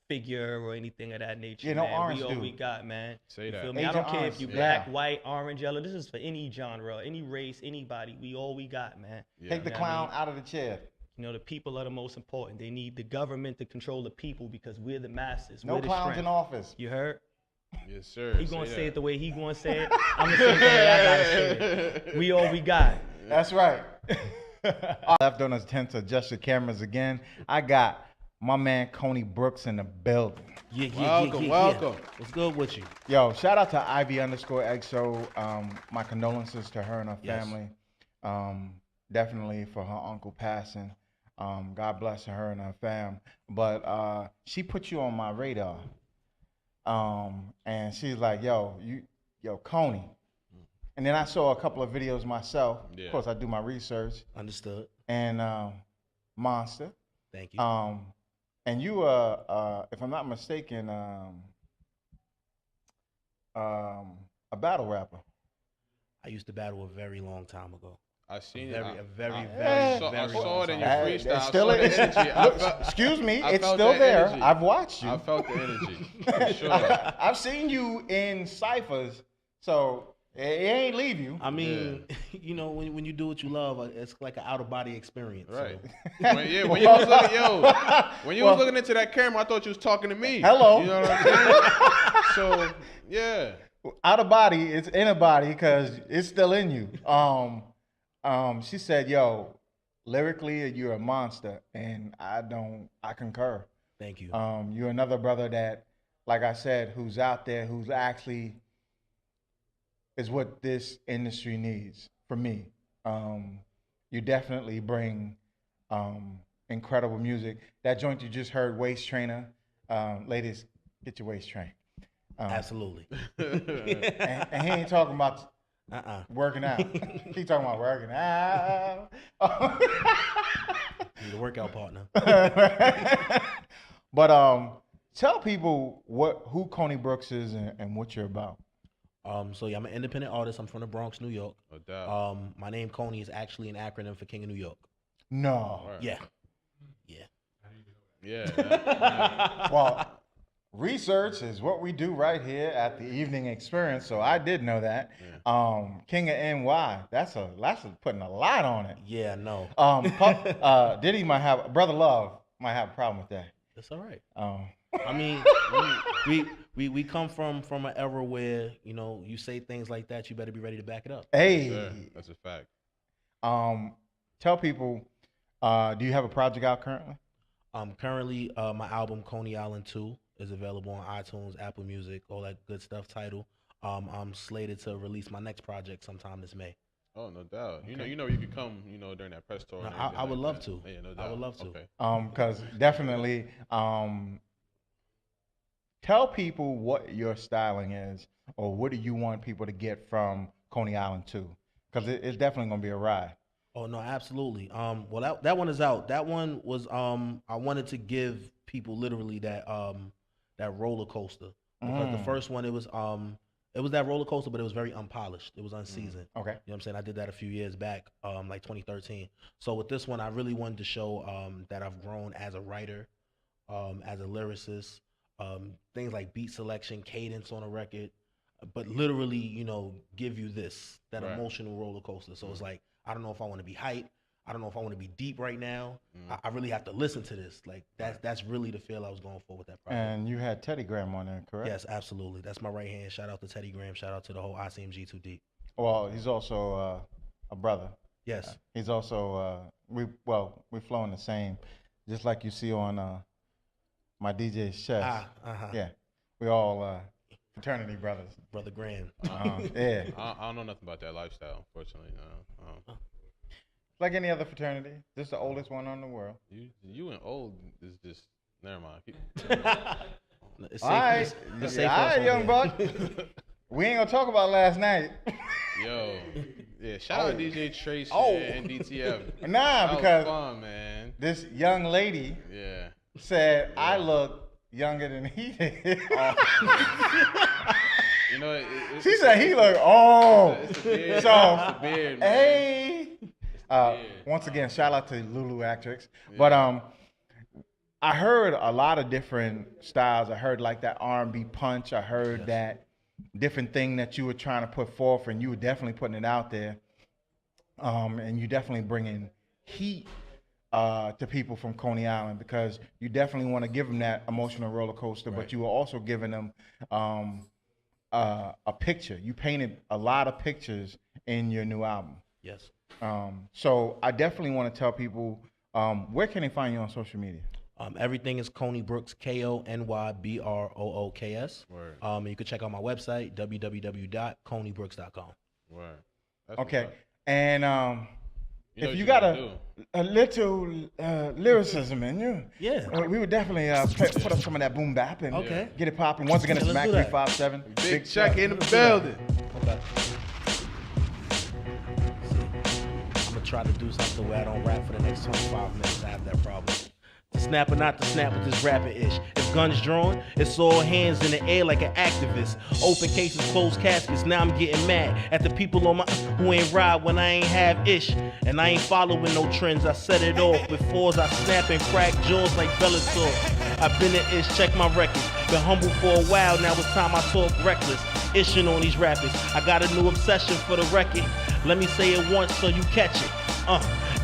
figure or anything of that nature. Yeah, no man. orange We all dude. we got, man. Say You that. feel me? I Agent don't care if Orange, you yeah. black, white, orange, yellow. This is for any genre, any race, anybody. We all we got, man. Yeah. Take the You know what I clown mean? out of the chair. You know, the people are the most important. They need the government to control the people because we're the masses. No we're the clowns strength. in office. You heard? Yes, sir. He gonna say it the way he gonna say it. I'm gonna say it the way I gotta say it. We all we got. That's right. Left on us tent to adjust the cameras again. I got my man Kony Brooks in the building. Welcome. What's good with you? Yo, shout out to Ivy_XO. My condolences to her and her Yes. family. Definitely for her uncle passing. God bless her and her fam. But she put you on my radar. And she's like, yo, Kony. And then I saw a couple of videos myself. Yeah. Of course, I do my research. Understood. And Monster. Thank you. And you, if I'm not mistaken, a battle rapper. I used to battle a very long time ago. I seen Very, it. a very, I very, saw, very I saw it in your That- freestyle. it's still I saw the it's- energy. I look, felt, excuse me, I it's felt still that there. energy. I've watched you. I felt the energy. For sure. I've seen you in ciphers, so it ain't leave you. I mean, you know, when you do what you love, it's like an out of body experience. Right. So. When you was looking, when you was looking into that camera, I thought you was talking to me. Hello. You know what I'm saying? So yeah. Out of body, it's in a body because it's still in you. She said, "Yo, lyrically, you're a monster," and I concur. Thank you. You're another brother that, like I said, who's out there, who's actually is what this industry needs for me. You definitely bring incredible music. That joint you just heard, Waist Trainer, ladies, get your waist trained. Absolutely. And he ain't talking about working out. He talking about working out. Need a workout partner. But tell people who Kony Brooks is and what you're about. So yeah, I'm an independent artist. I'm from the Bronx, New York. No doubt. My name Kony is actually an acronym for King of New York. No. Right. Yeah. Yeah. Well, research is what we do right here at the Evening Experience, so I did know that. King of NY, that's putting a lot on it. Yeah, no. Diddy might have Brother Love might have a problem with that. That's all right. Um, I mean, we come from an era where, you know, you say things like that, you better be ready to back it up. hey, Sure. That's a fact. tell people, do you have a project out currently? Currently, my album Coney Island 2 is available on iTunes, Apple Music, all that good stuff. Title. I'm slated to release my next project sometime this May. Oh, no doubt. You know, you could come, during that press tour. No, and I everything would like love that. to. Yeah, no doubt. I would love to. Okay. Because definitely, tell people what your styling is, or what do you want people to get from Coney Island 2? Because it's definitely gonna be a ride. Oh no, absolutely. Well, that one is out. That one was I wanted to give people literally that roller coaster, because the first one it was that roller coaster, but it was very unpolished. It was unseasoned. Okay. You know what I'm saying? I did that a few years back, like 2013. So with this one, I really wanted to show that I've grown as a writer, as a lyricist, things like beat selection, cadence on a record, but literally, give you that Right. emotional roller coaster. So it's like, I don't know if I want to be hype. I don't know if I want to be deep right now. I really have to listen to this. Like that's really the feel I was going for with that project. And you had Teddy Graham on there, correct? Yes, absolutely. That's my right hand. Shout out to Teddy Graham. Shout out to the whole ICMG 2 Deep. Well, he's also a brother. Yes. He's also we flow in the same, just like you see on my DJ's chest. Yeah, we all fraternity brothers. Brother Graham. Yeah, I don't know nothing about that lifestyle, unfortunately. like any other fraternity. This is the oldest one in the world. You and old is just never mind. It's All right, it's safe all for us right, over young here. buck. We ain't gonna talk about last night. Yo, yeah. Shout out DJ Trace and DTF. Nah, That because was fun, man. this young lady Yeah. said I look younger than he did. You know, She said he looked old. It's the beard. So, It's the beard, man. hey. beard. Once again, shout out to Lulu Actrix. But I heard a lot of different styles. I heard like that R&B punch. I heard that different thing that you were trying to put forth, and you were definitely putting it out there. And you definitely bringing heat to people from Coney Island, because you definitely want to give them that emotional roller coaster, but you were also giving them a picture. You painted a lot of pictures in your new album. Yes. So I definitely want to tell people, where can they find you on social media? Everything is Kony Brooks, KonyBrooks. Word. And you can check out my website, www.konybrooks.com. Word. That's Okay. what's up. And You know if what you you got gotta a little lyricism in you, Yeah. we would definitely put up some of that boom bap and Okay. get it popping. Once again, it's Yeah, let's Mac do that. 357. Big check in the building. Okay. I'm gonna try to do something where I don't rap for the next 25 minutes. I have that problem. Snap or not to snap with this rapping ish. If guns drawn, it's all hands in the air like an activist. Open cases, closed caskets. Now I'm getting mad at the people on my who ain't ride when I ain't have ish. And I ain't following no trends. I set it off with fours. I snap and crack jaws like Bellator. I've been at ish. Check my records. Been humble for a while. Now it's time I talk reckless. Ishing on these rappers. I got a new obsession for the record. Let me say it once so you catch it.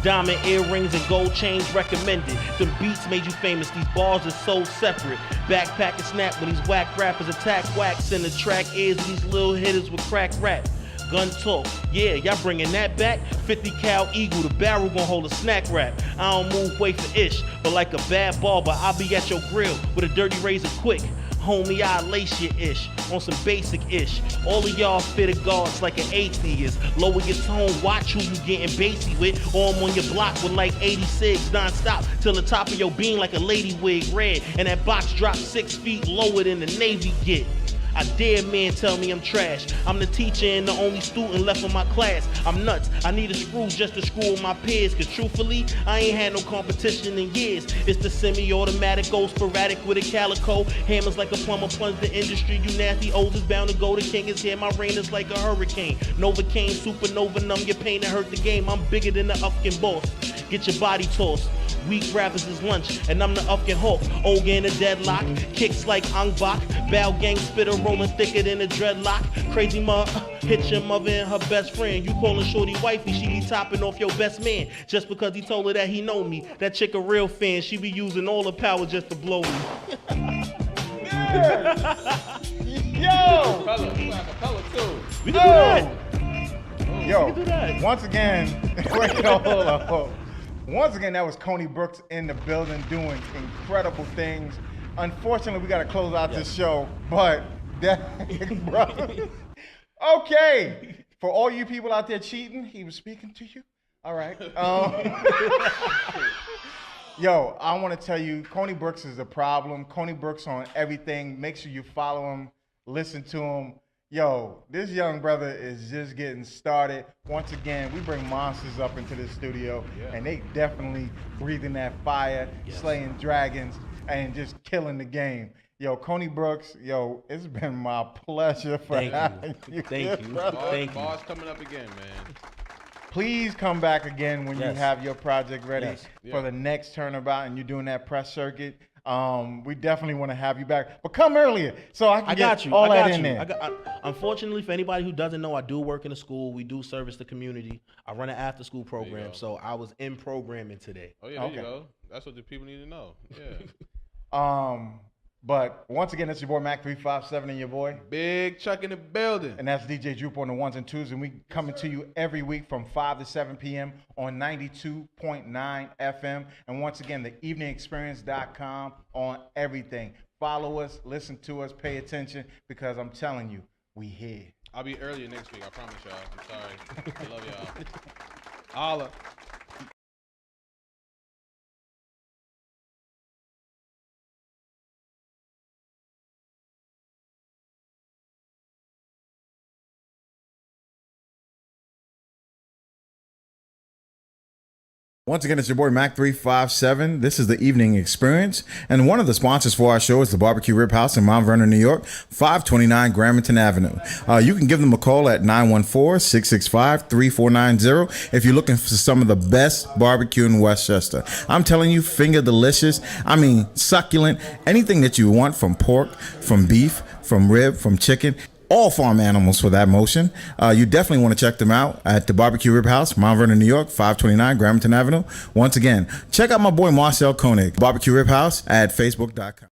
Diamond earrings and gold chains recommended. Them beats made you famous. These bars are so separate. Backpack and snap when these whack rappers attack wax in the track ears of these little hitters with crack rap. Gun talk, yeah, y'all bringing that back? 50 cal eagle, the barrel gon' hold a snack wrap. I don't move weight for ish, but like a bad barber, I'll be at your grill with a dirty razor quick. Homie, I lace your ish on some basic ish. All of y'all fitted guards like an atheist. Lower your tone, watch who you getting bassy with. Or I'm on your block with like 86 non-stop till the top of your bean like a lady wig red. And that box drop 6 feet lower than the Navy get. I dare men tell me I'm trash. I'm the teacher and the only student left in my class. I'm nuts. I need a screw just to screw with my peers. Cause truthfully, I ain't had no competition in years. It's the semi-automatic, old sporadic with a calico. Hammers like a plumber plunge the industry. You nasty O's is bound to go. The king is here. My reign is like a hurricane. Novocaine, supernova, numb your pain and hurt the game. I'm bigger than the Ufkin boss. Get your body tossed. Weak rappers is lunch, and I'm the Ufkin Hawk. Old in a deadlock, kicks like Angbach. Bow gang spitter rolling thicker than a dreadlock. Crazy hit your mother and her best friend. You callin' shorty wifey, she be topping off your best man. Just because he told her that he know me. That chick a real fan, she be using all the power just to blow me. Yo! Capella too. We can do that. Yo, We can do that. once again, wait, hold on. Once again, that was Kony Brooks in the building doing incredible things. Unfortunately, we got to close out this show, but that, brother. Okay, for all you people out there cheating, he was speaking to you. All right. Yo, I want to tell you, Kony Brooks is a problem. Kony Brooks on everything. Make sure you follow him, listen to him. Yo, this young brother is just getting started. Once again, we bring monsters up into the studio, and they definitely breathing that fire, slaying dragons, and just killing the game. Yo, Kony Brooks, yo, it's been my pleasure for having you. Thank you. Brother. Thank you. Bars coming up again, man. Please come back again when you have your project ready Yes. for the next turnabout and you're doing that press circuit. We definitely want to have you back, but come earlier so I can get all that in there. Unfortunately, for anybody who doesn't know, I do work in a school. We do service the community. I run an after-school program, so I was in programming today. Oh yeah, there you go. That's what the people need to know. Yeah. But once again, it's your boy Mac 357 and your boy Big Chuck in the building. and that's DJ Droop on the ones and twos, and we coming to you every week from 5 to 7 p.m. on 92.9 FM. And once again, the eveningexperience.com on everything. Follow us, listen to us, pay attention, because I'm telling you, we here. I'll be earlier next week. I promise y'all. I'm sorry. I love y'all. Holla. Once again, it's your boy Mac 357. This is the Evening Experience, and one of the sponsors for our show is the Barbecue Rib House in Mount Vernon, New York, 529 Gramerton Avenue. You can give them a call at 914-665-3490 if you're looking for some of the best barbecue in Westchester. I'm telling you, finger delicious. I mean, succulent. Anything that you want, from pork, from beef, from rib, from chicken. All farm animals for that motion. You definitely want to check them out at the Barbecue Rib House, Mount Vernon, New York, 529 Gramerton Avenue. Once again, check out my boy Marcel Koenig, Barbecue Rib House at Facebook.com.